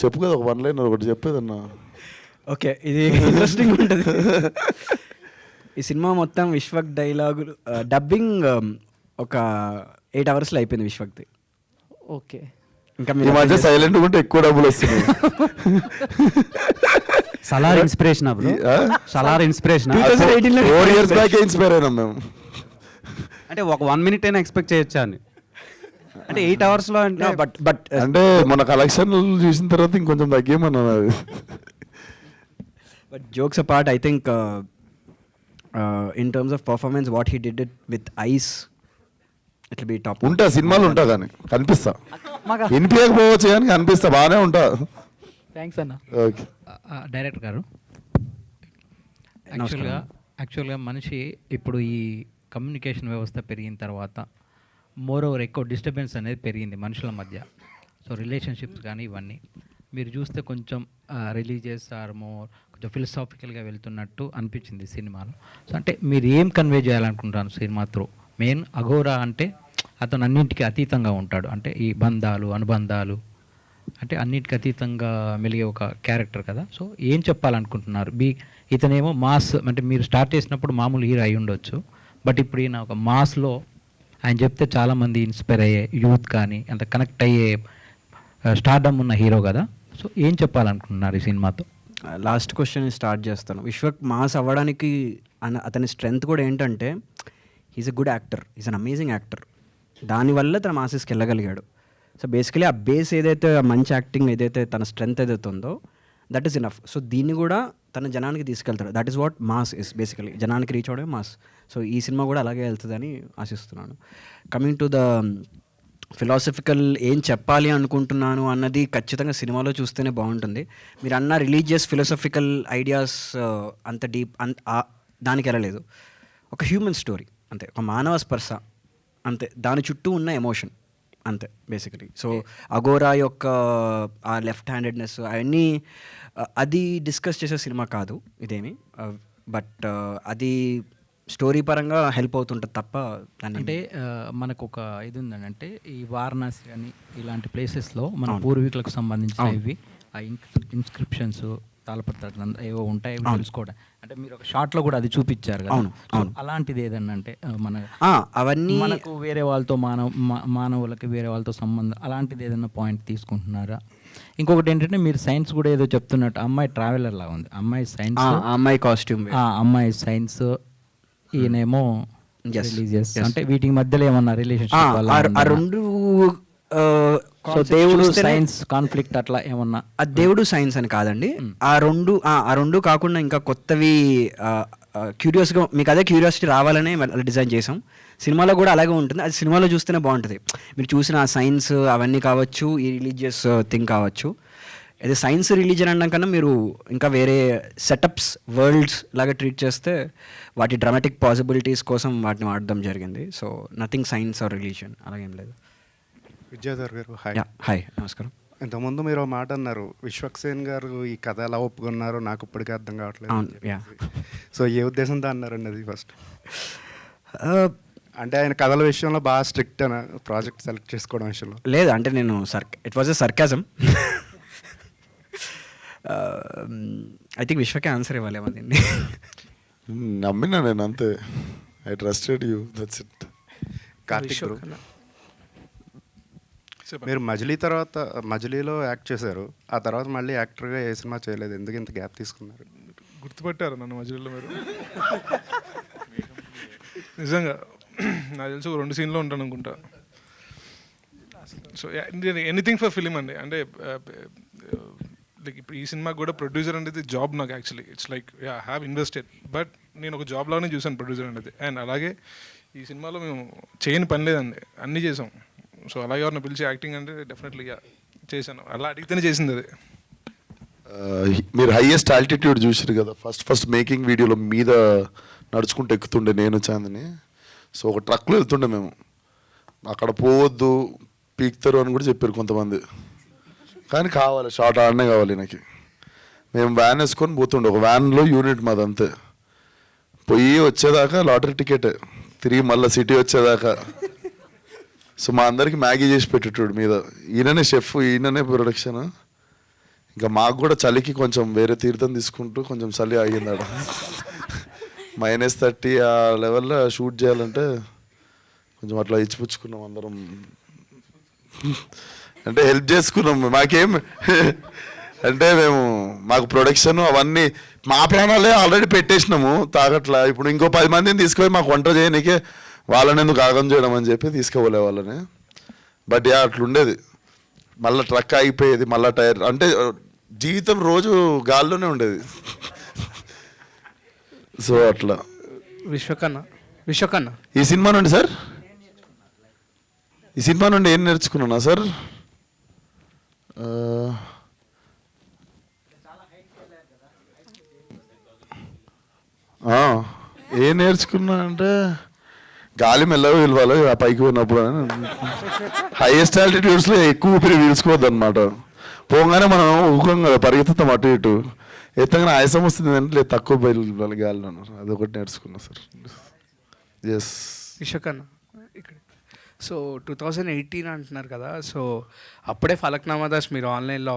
Speaker 4: చెప్పు కదా, ఒక 1 line ఒకటి చెప్పేదన్నా.
Speaker 3: ఓకే, ఇది ఇంట్రెస్టింగ్ ఉంటుంది. ఈ సినిమా మొత్తం విశ్వక్ డైలాగులు డబ్బింగ్ ఒక 8 hours అయిపోయింది విశ్వక్ది.
Speaker 8: ఓకే,
Speaker 3: ఇంకా
Speaker 4: ఈ మధ్య సైలెంట్ ఉంటే ఎక్కువ డబ్బులు వస్తున్నాయి.
Speaker 7: సలార్ ఇన్స్పిరేషన్ అప్పుడు, Salaar inspiration
Speaker 4: 4 years back inspire అయినాం మేము.
Speaker 7: అంటే ఒక 1 minute అయినా ఎక్స్పెక్ట్ చేయొచ్చా అని. అంటే 8 hours అంటే
Speaker 3: బట్
Speaker 4: అంటే మన కలెక్షన్ చూసిన తర్వాత ఇంకొంచెం తగ్గేమన్నా అది.
Speaker 3: But jokes apart, I think in terms of performance what he did it with ice, it be top.
Speaker 4: ఉంటా సినిమాలు ఉంటా, కానీ కనిపిస్తా,
Speaker 8: మాకు
Speaker 4: వినిపించకపోవచ్చు కానీ కనిపిస్తా, బాగానే ఉంటా.
Speaker 8: థ్యాంక్స్ అన్న.
Speaker 4: ఓకే.
Speaker 9: డైరెక్టర్ గారు, యాక్చువల్గా మనిషి ఇప్పుడు ఈ కమ్యూనికేషన్ వ్యవస్థ పెరిగిన తర్వాత మోర్ ఓవర్ ఎక్కువ డిస్టర్బెన్స్ అనేది పెరిగింది మనుషుల మధ్య. సో రిలేషన్షిప్స్ కానీ ఇవన్నీ మీరు చూస్తే కొంచెం రిలీజియస్ ఆర్ మోర్ కొంచెం ఫిలసాఫికల్గా వెళ్తున్నట్టు అనిపించింది సినిమాలో. సో అంటే మీరు ఏం కన్వే చేయాలనుకుంటారు సినిమా త్రూ? మెయిన్ అఘోరా అంటే అతను అన్నింటికి అతీతంగా ఉంటాడు, అంటే ఈ బంధాలు అనుబంధాలు అంటే అన్నిటికీ అతీతంగా మెలిగే ఒక క్యారెక్టర్ కదా. సో ఏం చెప్పాలనుకుంటున్నారు? ఇతనేమో మాస్, అంటే మీరు స్టార్ట్ చేసినప్పుడు మామూలు హీరో అయి ఉండొచ్చు, బట్ ఇప్పుడు ఈయన ఒక మాస్లో ఆయన చెప్తే చాలామంది ఇన్స్పైర్ అయ్యే యూత్ కానీ అంత కనెక్ట్ అయ్యే స్టార్డమ్ ఉన్న హీరో కదా. సో ఏం చెప్పాలనుకుంటున్నారు ఈ సినిమాతో?
Speaker 3: లాస్ట్ క్వశ్చన్ స్టార్ట్ చేస్తాను. విశ్వక్ మాస్ అవ్వడానికి అతని స్ట్రెంగ్త్ కూడా ఏంటంటే he's a good actor, he's an amazing actor. దానివల్ల తన మాసెస్కి వెళ్ళగలిగాడు. సో బేసికలీ ఆ బేస్ ఏదైతే మంచి యాక్టింగ్ ఏదైతే తన స్ట్రెంగ్త్ ఏదైతే ఉందో దట్ ఈస్ ఇనఫ్. సో దీన్ని కూడా తన జనానికి తీసుకెళ్తాడు. That is what mass is basically, జనానికి రీచ్ అవడమే మాస్. సో ఈ సినిమా కూడా అలాగే వెళ్తుందని ఆశిస్తున్నాను. కమింగ్ టు ద ఫిలాసఫికల్ ఏం చెప్పాలి అనుకుంటున్నాను అన్నది ఖచ్చితంగా సినిమాలో చూస్తేనే బాగుంటుంది. మీరు అన్న రిలీజియస్ ఫిలాసఫికల్ ఐడియాస్ అంత డీప్ దానికి వెళ్ళలేదు. ఒక హ్యూమన్ స్టోరీ అంతే, ఒక మానవ స్పర్శ అంతే, దాని చుట్టూ ఉన్న ఎమోషన్ అంతే బేసికలీ. సో అఘోరా యొక్క ఆ లెఫ్ట్ హ్యాండెడ్నెస్ అవన్నీ అది డిస్కస్ చేసే సినిమా కాదు ఇదేమి, బట్ అది స్టోరీ పరంగా హెల్ప్ అవుతుంటుంది తప్ప దాన్ని
Speaker 9: అంటే మనకు ఒక ఇది ఉందండి, అంటే ఈ వారణాసి అని ఇలాంటి ప్లేసెస్లో మన పూర్వీకులకు సంబంధించినవి ఆ ఇన్స్క్రిప్షన్స్ తాళపత్రాలు ఏవో ఉంటాయి అవి తెలుసుకోవడం, అంటే మీరు ఒక షార్ట్లో కూడా అది చూపించారు కదా.
Speaker 3: అవును,
Speaker 9: So,
Speaker 3: అవును.
Speaker 9: అలాంటిది ఏదన్నా అంటే మన
Speaker 3: అవన్నీ
Speaker 9: మనకు వేరే వాళ్ళతో మానవులకి వేరే వాళ్ళతో సంబంధం అలాంటిది ఏదైనా పాయింట్ తీసుకుంటున్నారా? ఇంకొకటి ఏంటంటే మీరు సైన్స్ కూడా ఏదో చెప్తున్నట్టు, అమ్మాయి ట్రావెలర్ లాగా ఉంది, అమ్మాయి సైన్స్,
Speaker 3: అమ్మాయి కాస్ట్యూమ్
Speaker 9: అమ్మాయి సైన్స్, ఈయనేమో
Speaker 3: Yes,
Speaker 9: రిలీజియస్,
Speaker 3: yes.
Speaker 9: అంటే వీటికి మధ్యలో ఏమన్నా రిలేషన్షిప్
Speaker 3: ఆ రెండు
Speaker 9: సో దేవుడు సైన్స్ కాన్ఫ్లిక్ట్ అట్లా ఏమన్నా?
Speaker 3: ఆ దేవుడు సైన్స్ అని కాదండి, ఆ రెండు కాకుండా ఇంకా కొత్తవి క్యూరియాస్గా మీకు అదే క్యూరియాసిటీ రావాలనే డిజైన్ చేసాం. సినిమాలో కూడా అలాగే ఉంటుంది, అది సినిమాలో చూస్తేనే బాగుంటుంది. మీరు చూసిన ఆ సైన్స్ అవన్నీ కావచ్చు, ఈ రిలీజియస్ థింగ్ కావచ్చు. అదే సైన్స్ రిలీజన్ అనడం కన్నా మీరు ఇంకా వేరే సెటప్స్ వరల్డ్స్ లాగా ట్రీట్ చేస్తే వాటి డ్రామాటిక్ పాసిబిలిటీస్ కోసం వాటిని వాడడం జరిగింది. So nothing science or religion అలాగేం లేదు.
Speaker 10: విద్యాధర్ గారు హాయ్.
Speaker 3: హాయ్, నమస్కారం.
Speaker 10: ఇంతకుముందు మీరు ఒక మాట అన్నారు, విశ్వక్సేన్ గారు ఈ కథ ఎలా ఒప్పుకున్నారో నాకు ఇప్పటికీ అర్థం కావట్లేదు అని చెప్పేసి. సో ఏ ఉద్దేశంతో అన్నారండి అది ఫస్ట్? అంటే ఆయన కథల విషయంలో బాగా స్ట్రిక్ట్ అని ప్రాజెక్ట్ సెలెక్ట్ చేసుకోవడం విషయంలో?
Speaker 3: లేదు, అంటే నేను it was a sarcasm. I think విశ్వకే ఆన్సర్ ఇవ్వాలేమో దీన్ని.
Speaker 4: నమ్మినా నేను అంతే, I trusted you, that's it.
Speaker 10: Karthik bro, మీరు మజిలీలో యాక్ట్ చేశారు, ఆ తర్వాత మళ్ళీ యాక్టర్గా ఏ సినిమా చేయలేదు, ఎందుకు ఇంత గ్యాప్ తీసుకున్నారు?
Speaker 2: గుర్తుపట్టారు నన్ను మధ్యలో మీరు? నిజంగా నాకు తెలిసి ఒక 2 సీన్లో ఉంటాను అనుకుంటా. సో ఎనీథింగ్ ఫర్ ఫిలిం అండి. అంటే లైక్ ఇప్పుడు ఈ సినిమాకి కూడా ప్రొడ్యూసర్ అనేది జాబ్ నాకు actually. It's like I have invested, but నేను ఒక జాబ్ లాగానే చూసాను ప్రొడ్యూసర్ అనేది. అండ్ అలాగే ఈ సినిమాలో మేము చేయని పని లేదండి, అన్నీ చేసాం. సో అలాగే ఎవరిని పిలిచి యాక్టింగ్ అంటే డెఫినెట్లీ చేశాను, అలా అడిగితేనే చేసింది అది.
Speaker 4: మీరు హైయెస్ట్ ఆల్టిట్యూడ్ చూసారు కదా, ఫస్ట్ మేకింగ్ వీడియోలో మీద నడుచుకుంటూ ఎక్కుతుండే నేను చాందని. సో ఒక ట్రక్లో వెళ్తుండే మేము, అక్కడ పోవద్దు పీక్తారు అని కూడా చెప్పారు కొంతమంది, కానీ కావాలి షార్ట్ ఆడనే కావాలి నాకు. మేము వ్యాన్ వేసుకొని పోతుండే, ఒక వ్యాన్లో యూనిట్ మాది అంతే. పోయి వచ్చేదాకా లాటరీ టికెట్, తిరిగి మళ్ళీ సిటీ వచ్చేదాకా. సో మా అందరికి మ్యాగీ చేసి పెట్టేటోడు మీద, ఈయననే షెఫ్, ఈయననే ప్రొడక్షన్. ఇంకా మాకు కూడా చలికి కొంచెం వేరే తీర్థం తీసుకుంటూ కొంచెం చలి ఆగిందాడ. -30 ఆ లెవెల్లో షూట్ చేయాలంటే కొంచెం అట్లా ఇచ్చిపుచ్చుకున్నాం అందరం, అంటే హెల్ప్ చేసుకున్నాం. మాకేం అంటే మాకు ప్రొడక్షన్ అవన్నీ మా ప్రాణాలే ఆల్రెడీ పెట్టేసినాము తాగట్లా. ఇప్పుడు ఇంకో 10 మందిని తీసుకుపోయి మాకు వంట చేయనికే వాళ్ళని ఎందుకు ఆగం చేయడం అని చెప్పి తీసుకోలే వాళ్ళని. బట్ అట్లుండేది, మళ్ళీ ట్రక్ ఆగిపోయేది, మళ్ళీ టైర్, అంటే జీవితం రోజు గాల్లోనే ఉండేది. సో అట్లా.
Speaker 11: విశ్వకన్న
Speaker 4: ఈ సినిమా నుండి సార్, ఈ సినిమా నుండి ఏం నేర్చుకున్నా సార్? ఏం నేర్చుకున్నా అంటే గాలి మెల్లగా పిలవాలి ఆ పైకి పోయినప్పుడు. హైయెస్ట్ ఆల్టిట్యూడ్స్లో ఎక్కువ ఊపిరి పీల్చుకోవద్దు అనమాట. పోగానే మనం ఊకం కదా, పరిగెత్తుతాం అటు ఇటు, ఎత్తగానే ఆయాసం వస్తుంది అంటే లేదు, తక్కువ బయలు గాలిలో అన్నారు. అదొకటి నేర్చుకున్నా సార్. ఎస్
Speaker 11: విశ్వకన్న ఇక్కడ. సో 2018 అంటున్నారు కదా, సో అప్పుడే ఫలక్నామా దాస్ మీరు ఆన్లైన్లో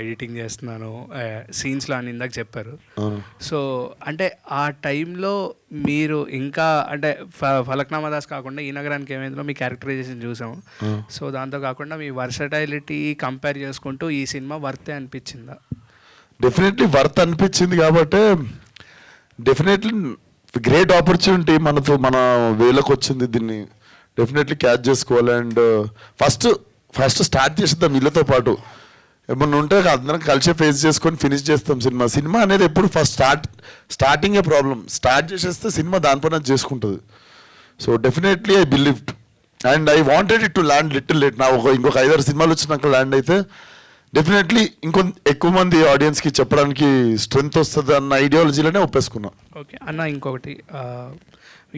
Speaker 11: ఎడిటింగ్ చేస్తున్నాను సీన్స్లో అని ఇందాక చెప్పారు. సో అంటే ఆ టైంలో మీరు ఇంకా అంటే ఫలక్నామా దాస్ కాకుండా ఈ నగరానికి ఏమైందో మీ క్యారెక్టరైజేషన్ చూసాము. సో దాంతో కాకుండా మీ వర్సటైలిటీ కంపేర్ చేసుకుంటూ ఈ సినిమా వర్తే అనిపించిందా?
Speaker 4: డెఫినెట్లీ వర్త్ అనిపించింది కాబట్టి డెఫినెట్లీ గ్రేట్ ఆపర్చునిటీ మన వేలకు వచ్చింది, దీన్ని డెఫినెట్లీ క్యాచ్ చేసుకోవాలి. అండ్ ఫస్ట్ స్టార్ట్ చేసేద్దాం వీళ్ళతో పాటు, ఏమన్నా ఉంటే అందరం కలిసి ఫేస్ చేసుకొని ఫినిష్ చేస్తాం సినిమా అనేది. ఎప్పుడు స్టార్టింగే ప్రాబ్లం, స్టార్ట్ చేసేస్తే సినిమా దానిపైన చేసుకుంటుంది. So definitely I believed and I wanted it to land little late. నా ఇంకొక 5-6 సినిమాలు వచ్చినాక ల్యాండ్ అయితే డెఫినెట్లీ ఎక్కువ మంది ఆడియన్స్కి చెప్పడానికి స్ట్రెంగ్త్ వస్తుంది అన్న ఐడియాలజీలోనే ఒప్పేసుకున్నా.
Speaker 11: ఓకే అన్న, ఇంకొకటి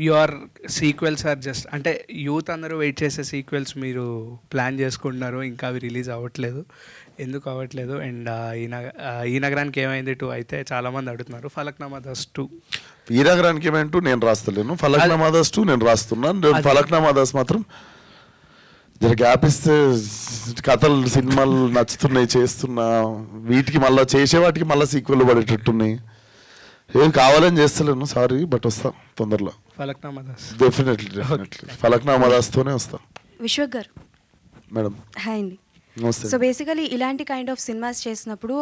Speaker 11: యువర్ సీక్వెల్స్ ఆర్ జస్ట్ అంటే యూత్ అందరూ వెయిట్ చేసే సీక్వెల్స్ మీరు ప్లాన్ చేసుకుంటున్నారు, ఇంకా అవి రిలీజ్ అవ్వట్లేదు, ఎందుకు అవ్వట్లేదు? అండ్ ఈ నగరానికి ఏమైంది 2 అయితే చాలామంది అడుగుతున్నారు. ఫలక్నామా దాస్ 2
Speaker 4: ఈ నగరానికి ఏమైంటూ నేను రాస్తలేను, ఫలక్నామా దాస్ 2 నేను రాస్తున్నాను. ఫలక్నామా దాస్ మాత్రం జర గ్యాప్ ఇస్తే కథలు సినిమాలు నచ్చుతున్నాయి చేస్తున్నా, వీటికి మళ్ళీ చేసే వాటికి మళ్ళీ సీక్వెల్ పడేటట్టున్నాయి. ఏం కావాలని చేస్తలేను, సారీ, బట్ వస్తా తొందరలో.
Speaker 11: ఫలక్నామా దాస్.
Speaker 4: డెఫినెట్లీ ఫలక్నామా దాస్తోనే వస్తా.
Speaker 12: విశ్వక్ గారు
Speaker 4: మేడం
Speaker 12: హాయ్ అండి.
Speaker 4: నమస్తే.
Speaker 12: సో బేసికలీ ఇలాంటి కైండ్ ఆఫ్ సినిమాస్ చేసినప్పుడు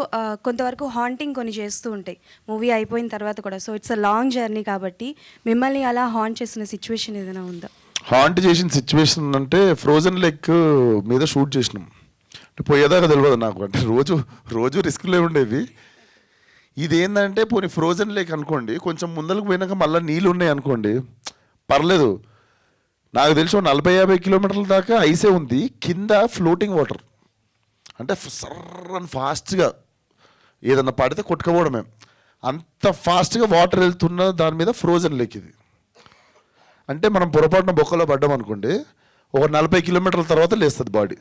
Speaker 12: కొంతవరకు హాంటింగ్ కొన్ని చేస్తూ ఉంటాయి మూవీ అయిపోయిన తర్వాత కూడా. So it's a long journey కాబట్టి మిమ్మల్ని అలా హాంట్ చేసిన సిచ్యువేషన్ ఏదైనా ఉందా?
Speaker 4: హాంట్ చేసిన సిచ్యువేషన్ అంటే ఫ్రోజన్ లెక్ మీద షూట్ చేసినాం. అంటే పోయేదాకా తెలియదు నాకు, అంటే రోజు రిస్క్లే ఉండేవి. ఇది ఏంటంటే పోనీ ఫ్రోజన్ లేక్ అనుకోండి, కొంచెం ముందరకు పోయినాక మళ్ళీ నీళ్ళు ఉన్నాయి అనుకోండి, పర్లేదు. నాకు తెలిసి 40-50 కిలోమీటర్ల దాకా ఐసే ఉంది, కింద ఫ్లోటింగ్ వాటర్. అంటే సర్రని ఫాస్ట్గా ఏదన్నా పడితే కొట్టుకపోవడమే, అంత ఫాస్ట్గా వాటర్ వెళ్తున్న దాని మీద ఫ్రోజన్ లేక్ ఇది. అంటే మనం పొరపాటున బొక్కలో పడ్డాం అనుకోండి, ఒక 40 కిలోమీటర్ల తర్వాత లేస్తుంది బాడీ.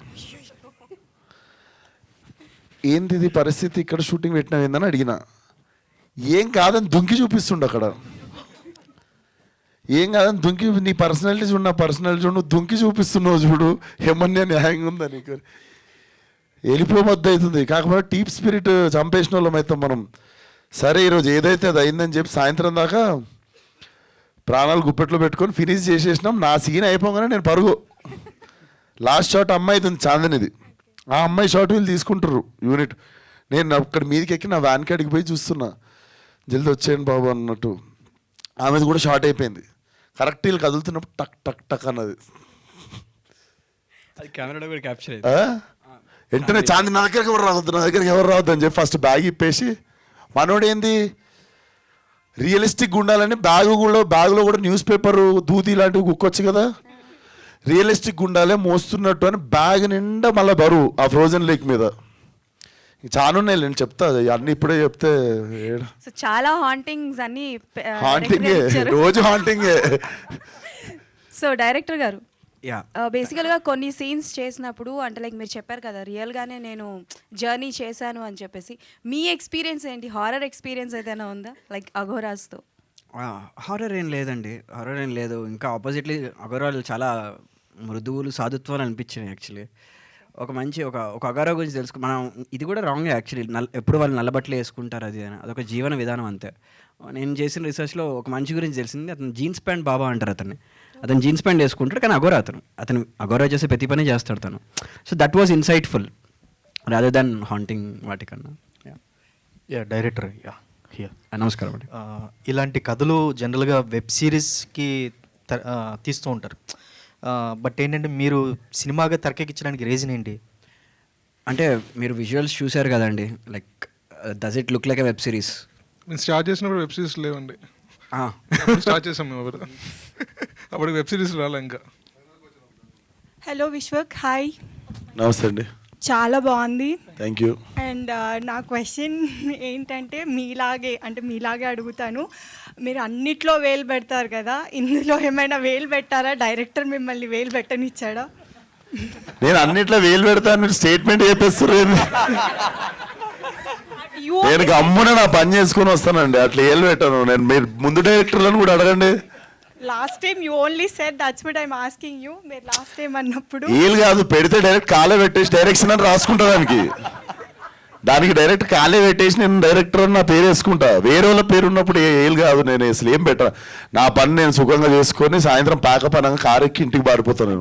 Speaker 4: ఏంది ఇది పరిస్థితి, ఇక్కడ షూటింగ్ పెట్టినా ఏందని అడిగిన. ఏం కాదని దుంకి చూపిస్తుండ అక్కడ. ఏం కాదని దుంకి, నీ పర్సనాలిటీ చూడు, నా పర్సనాలిటీ చూడు, నువ్వు దుంకి చూపిస్తున్నావు చూడు, ఏమన్నా న్యాయంగా ఉందా నీకు? వెళ్ళిపోమద్దు అవుతుంది. కాకపోతే టీప్ స్పిరిట్ చంపేసిన వాళ్ళం అవుతాం మనం. సరే ఈరోజు ఏదైతే అది అయిందని చెప్పి సాయంత్రం దాకా ప్రాణాలు గుప్పెట్లో పెట్టుకొని ఫినిష్ చేసేసినాం. నా సీన్ అయిపోగానే నేను పరుగు. లాస్ట్ షాట్ అమ్మాయి అవుతుంది చాందనిది, ఆ అమ్మాయి షాట్ వీళ్ళు తీసుకుంటారు యూనిట్. నేను అక్కడ మీదకి ఎక్కి నా వ్యాన్ కాడికి పోయి చూస్తున్నా, జల్దీ వచ్చేయండి బాబు అన్నట్టు. ఆమెది కూడా షార్ట్ అయిపోయింది. కరెక్ట్ వీళ్ళు కదులుతున్నప్పుడు టక్ టక్ టక్ అన్నది.
Speaker 3: అది కెమెరాలో కూడా క్యాప్చర్
Speaker 4: వెంటనే చాంది నా దగ్గరికి ఎవరు రావద్దు అని చెప్పి ఫస్ట్ బ్యాగ్ ఇప్పేసి, మనోడు ఏంది రియలిస్టిక్ ఉండాలని బ్యాగులో కూడా న్యూస్ పేపర్ దూది ఇలాంటివి కుక్కొచ్చు కదా, రియలిస్టిక్ ఉండాలి మోస్తున్నట్టు అని బ్యాగ్ నిండా మళ్ళీ బరువు ఆ ఫ్రోజన్ లేక్ మీద. చాలా ఉన్నాయి, నేను చెప్తా అన్నీ ఇప్పుడే చెప్తే.
Speaker 12: సో చాలా హాంటింగ్స్ అన్ని
Speaker 4: హాంటింగే, రోజు హాంటింగే.
Speaker 12: సో డైరెక్టర్ గారు
Speaker 3: యా,
Speaker 12: బేసికల్గా కొన్ని సీన్స్ చేసినప్పుడు అంటే లైక్ మీరు చెప్పారు కదా రియల్గానే నేను జర్నీ చేశాను అని చెప్పేసి, మీ ఎక్స్పీరియన్స్ ఏంటి? హారర్ ఎక్స్పీరియన్స్ ఏదైనా ఉందా లైక్ అఘోరాస్తో?
Speaker 3: హారర్ ఏం లేదండి, హారర్ ఏం లేదు. ఇంకా ఆపోజిట్లీ అఘోరాలు చాలా మృదువులు, సాధుత్వాలు అనిపించినాయి యాక్చువల్లీ. ఒక అఘోరా గురించి తెలుసుకో, మనం ఇది కూడా రాంగ్ యాక్చువల్లీ. ఎప్పుడు వాళ్ళు నల్లబట్టలు వేసుకుంటారు అది అని, అదొక జీవన విధానం అంతే. నేను చేసిన రీసెర్చ్లో ఒక మనిషి గురించి తెలిసింది, అతను జీన్స్ ప్యాంట్ బాబా అంటారు అతను జీన్స్ ప్యాంట్ వేసుకుంటాడు, కానీ అతను అఘోరా చేసే ప్రతి పని చేస్తాడు తను. So that was insightful rather than haunting వాటికన్నా.
Speaker 13: డైరెక్టర్
Speaker 3: నమస్కారం అండి.
Speaker 13: ఇలాంటి కథలు జనరల్గా వెబ్ సిరీస్కి తీస్తూ ఉంటారు, బట్ ఏంటంటే మీరు సినిమాగా తెరకెక్కించడానికి రీజన్ ఏంటి?
Speaker 3: అంటే మీరు విజువల్స్ చూశారు కదండి, like does it look like a web series?
Speaker 2: నేను స్టార్ట్ చేసినప్పుడు వెబ్ సిరీస్ లేవండి, స్టార్ట్ చేసాం మేము అప్పుడు వెబ్ సిరీస్ రాలే ఇంకా.
Speaker 14: Hello Vishwak, hi.
Speaker 4: నమస్తే అండి.
Speaker 14: చాలా బాగుంది,
Speaker 4: థ్యాంక్ యూ.
Speaker 14: అండ్ నా క్వశ్చన్ ఏంటంటే మీలాగే అడుగుతాను. మీరు అన్నిట్లో వేలు పెడతారు కదా, ఇందులో ఏమైనా వేలు పెట్టారా? డైరెక్టర్ మిమ్మల్ని వేలు పెట్టనిచ్చాడా?
Speaker 4: నేను అన్నిట్లో వేలు పెడతాను స్టేట్మెంట్ చెప్పేస్తారు. నేను గమ్మున నా పని చేసుకుని వస్తానండి, అట్లా వేలు పెట్టాను నేను. మీరు ముందు డైరెక్టర్లను కూడా అడగండి.
Speaker 14: Last time you only said, that's what I'm asking you. మీరు లాస్ట్ టైం అన్నప్పుడు
Speaker 4: ఏలు కాదు, పెడితే డైరెక్ట్ కాలే పెట్టేసి డైరెక్షన్ అని రాసుకుంటా దానికి డైరెక్ట్ కాలే పెట్టేసి నేను డైరెక్టర్ అని నా పేరు వేసుకుంటా. వేరే వాళ్ళ పేరు ఉన్నప్పుడు ఏలు కాదు, నేను అసలు ఏం పెట్టా. నా పని నేను సుఖంగా చేసుకొని సాయంత్రం పాకపనంగా కారు ఎక్కి ఇంటికి పారిపోతాను.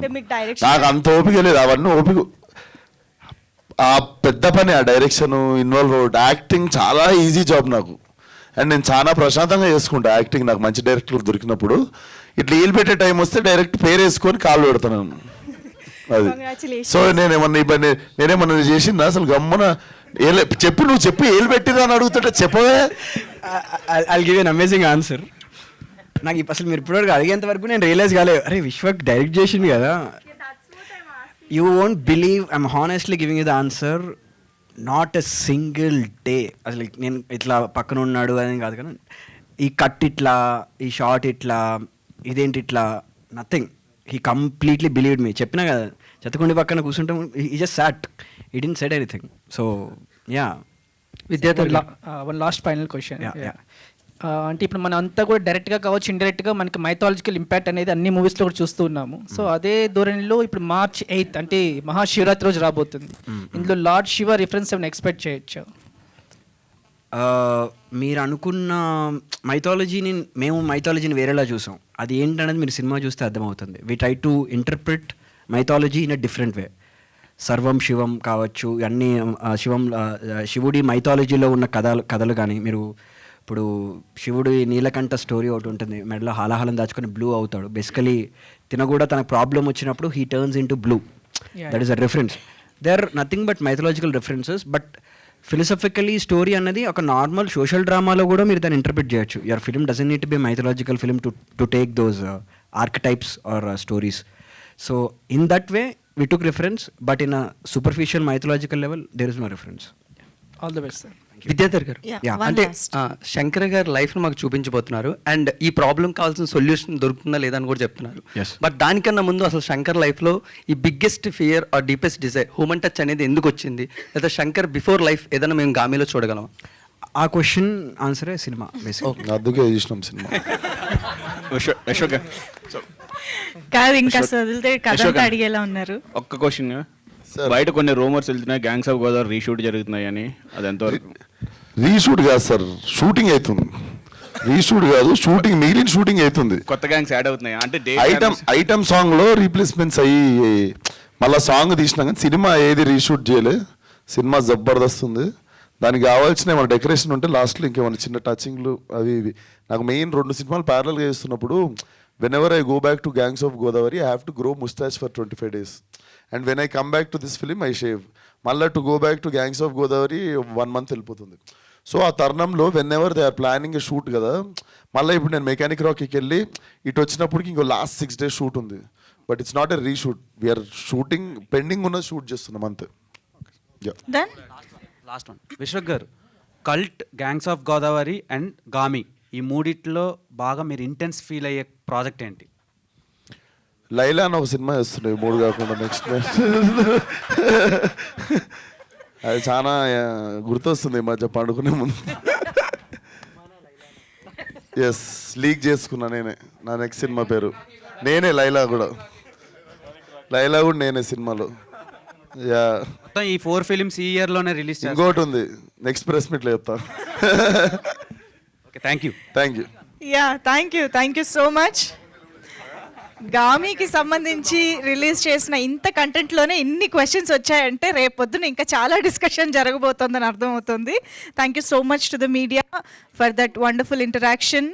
Speaker 4: నాకు అంత ఓపిక లేదు, అవన్నీ ఓపిక. ఆ పెద్ద పని, ఆ డైరెక్షన్ ఇన్వాల్వ్ అవ్వడం. యాక్టింగ్ చాలా ఈజీ జాబ్ నాకు, అండ్ నేను చాలా ప్రశాంతంగా చేసుకుంటా యాక్టింగ్. నాకు మంచి డైరెక్టర్లు దొరికినప్పుడు ఇట్లా ఏలు పెట్టే టైం వస్తే డైరెక్ట్ పేరు వేసుకొని కాళ్ళు పెడతాను అది. సో నేనేమన్నా చేసిందా అసలు? గమ్మున నువ్వు చెప్పు ఏలు పెట్టిరా అని అడుగుతుంటే చెప్పవే.
Speaker 3: I'll give an amazing answer. నాకు అసలు మీరు ఇప్పటివరకు అడిగేంత వరకు నేను రియలైజ్ కాలేదు, అరే విశ్వక్ డైరెక్ట్ చేసింది కదా. You won't believe, I'm honestly giving you the answer. Not a single day అసలు నేను ఇట్లా పక్కన ఉన్నాడు అని కాదు, కానీ ఈ కట్ ఇట్లా, ఈ షార్ట్ ఇట్లా, ఇదేంటి ఇట్లా, నథింగ్. హీ కంప్లీట్లీ బిలీవ్డ్ మీ. చెప్పినా కదా, చెత్తకుండి పక్కన కూర్చుంటాం, ఈ జస్ట్ సాట్, ఈ didn't said anything. So yeah.
Speaker 8: విద్యార్థి వన్ లాస్ట్ ఫైనల్ క్వశ్చన్. అంటే ఇప్పుడు మనం అంతా కూడా డైరెక్ట్గా కావచ్చు ఇండైరెక్ట్గా మనకి మైథాలజికల్ ఇంపాక్ట్ అనేది అన్ని మూవీస్లో కూడా చూస్తూ ఉన్నాము. సో అదే ధోరణిలో ఇప్పుడు March 8th అంటే మహాశివరాత్రి రోజు రాబోతుంది. ఇందులో లార్డ్ శివ రిఫరెన్స్ ఏమైనా ఎక్స్పెక్ట్ చేయొచ్చు?
Speaker 3: మీరు అనుకున్న మేము మైథాలజీని వేరేలా చూసాం. అది ఏంటనేది మీరు సినిమా చూస్తే అర్థమవుతుంది. We try to interpret mythology in a different way. సర్వం శివం కావచ్చు, అన్నీ శివుడి మైథాలజీలో ఉన్న కథలు కానీ మీరు ఇప్పుడు శివుడి నీలకంఠ స్టోరీ ఒకటి ఉంటుంది, మెడలో హాలాహలం దాచుకొని బ్లూ అవుతాడు. బేసికలీ కూడా తనకు ప్రాబ్లం వచ్చినప్పుడు he turns into blue. That is a reference. They are nothing but mythological references. But philosophically story అన్నది ఒక నార్మల్ సోషల్ డ్రామాలో కూడా మీరు దాన్ని ఇంటర్ప్రిట్ చేయొచ్చు. Your film doesn't need to be mythological film to take those archetypes or stories. So in that way we took reference, but in a superficial mythological level there is no reference.
Speaker 8: All the best, sir.
Speaker 15: Vidyadhar గారు, అంటే శంకర్ గారి లైఫ్ను మాకు చూపించబోతున్నారు and ఈ problem కావాల్సిన solution దొరుకుతుందా లేదా అని కూడా చెప్తున్నారు. బట్ దానికన్నా ముందు అసలు శంకర్ లైఫ్లో ఈ biggest fear or deepest desire human touch అనేది ఎందుకు వచ్చింది, లేదా శంకర్ బిఫోర్ లైఫ్ ఏదైనా మేము గామిలో చూడగలం?
Speaker 3: ఆ క్వశ్చన్ ఆన్సరే సినిమా.
Speaker 4: అందుకే చూసినాం సినిమా.
Speaker 1: కాదు ఇంకా వదిలితే కథ అడిగేలా ఉన్నారు.
Speaker 6: ఒక్క క్వశ్చన్, బయట కొన్ని రూమర్స్ వెళ్తున్నాయి గ్యాంగ్స్ ఆఫ్ గోదావరి రీషూట్ జరుగుతున్నాయి అని, అది ఎంతవరకు?
Speaker 4: రీషూట్ కాదు సార్, షూటింగ్ అవుతుంది. రీషూట్ కాదు, షూటింగ్, మిగిలిన షూటింగ్ అవుతుంది.
Speaker 6: కొత్త గ్యాంగ్స్ యాడ్ అవుతున్నాయి అంటే
Speaker 4: ఐటమ్ సాంగ్ లో రీప్లేస్మెంట్స్ అయ్యి మళ్ళీ సాంగ్ తీసినా కానీ సినిమా ఏది రీషూట్ చేయలే. సినిమా జబర్దస్త్ ఉంది. దానికి కావాల్సిన ఏమైనా డెకరేషన్ ఉంటే లాస్ట్లో ఇంకేమైనా చిన్న టచింగ్లు అవి ఇవి. నాకు మెయిన్ 2 సినిమాలు ప్యారలల్గా చేస్తున్నప్పుడు whenever I go back to Gangs of Godavari, I have to grow mustache for 25 days. And when I come back to this film, I shave. Malla to go back to Gangs of Godavari, 1 month వెళ్ళిపోతుంది. So ఆ తరుణంలో whenever they are planning a shoot కదా, మళ్ళీ ఇప్పుడు నేను mechanic రాక్కి వెళ్ళి ఇటు వచ్చినప్పటికి ఇంకో లాస్ట్ 6 days షూట్ ఉంది. But it's not a reshoot, we're shooting pending ఉన్న షూట్ చేస్తున్నాం అంతే.
Speaker 7: Last one Vishwak garu, cult, gangs of Godavari and Gaami, ఈ మూడిట్లో బాగా మీరు ఇంటెన్స్ ఫీల్ అయ్యే ప్రాజెక్ట్ ఏంటి?
Speaker 4: లైలా అని ఒక సినిమా చేస్తుండే 3 కాకుండా నెక్స్ట్. అది చాలా గుర్తొస్తుంది ఈ మధ్య పండుకునే ముందు. ఎస్, లీక్ చేసుకున్నా నేనే నా నెక్స్ట్ సినిమా పేరు. నేనే లైలా కూడా నేనే సినిమాలో. యా,
Speaker 7: ఈ 4 ఫిలిమ్స్ ఈ ఇయర్లోనే రిలీజ్.
Speaker 4: ఇంకోటి ఉంది, నెక్స్ట్ ప్రెస్ మీట్లో చెప్తా.
Speaker 7: Thank you.
Speaker 1: Yeah, thank you so much. గామికి సంబంధించి రిలీజ్ చేసిన ఇంత కంటెంట్లోనే ఇన్ని క్వశ్చన్స్ వచ్చాయంటే రేపొద్దున ఇంకా చాలా డిస్కషన్ జరగబోతోందని అర్థమవుతుంది. Thank you so much to the media for that wonderful interaction.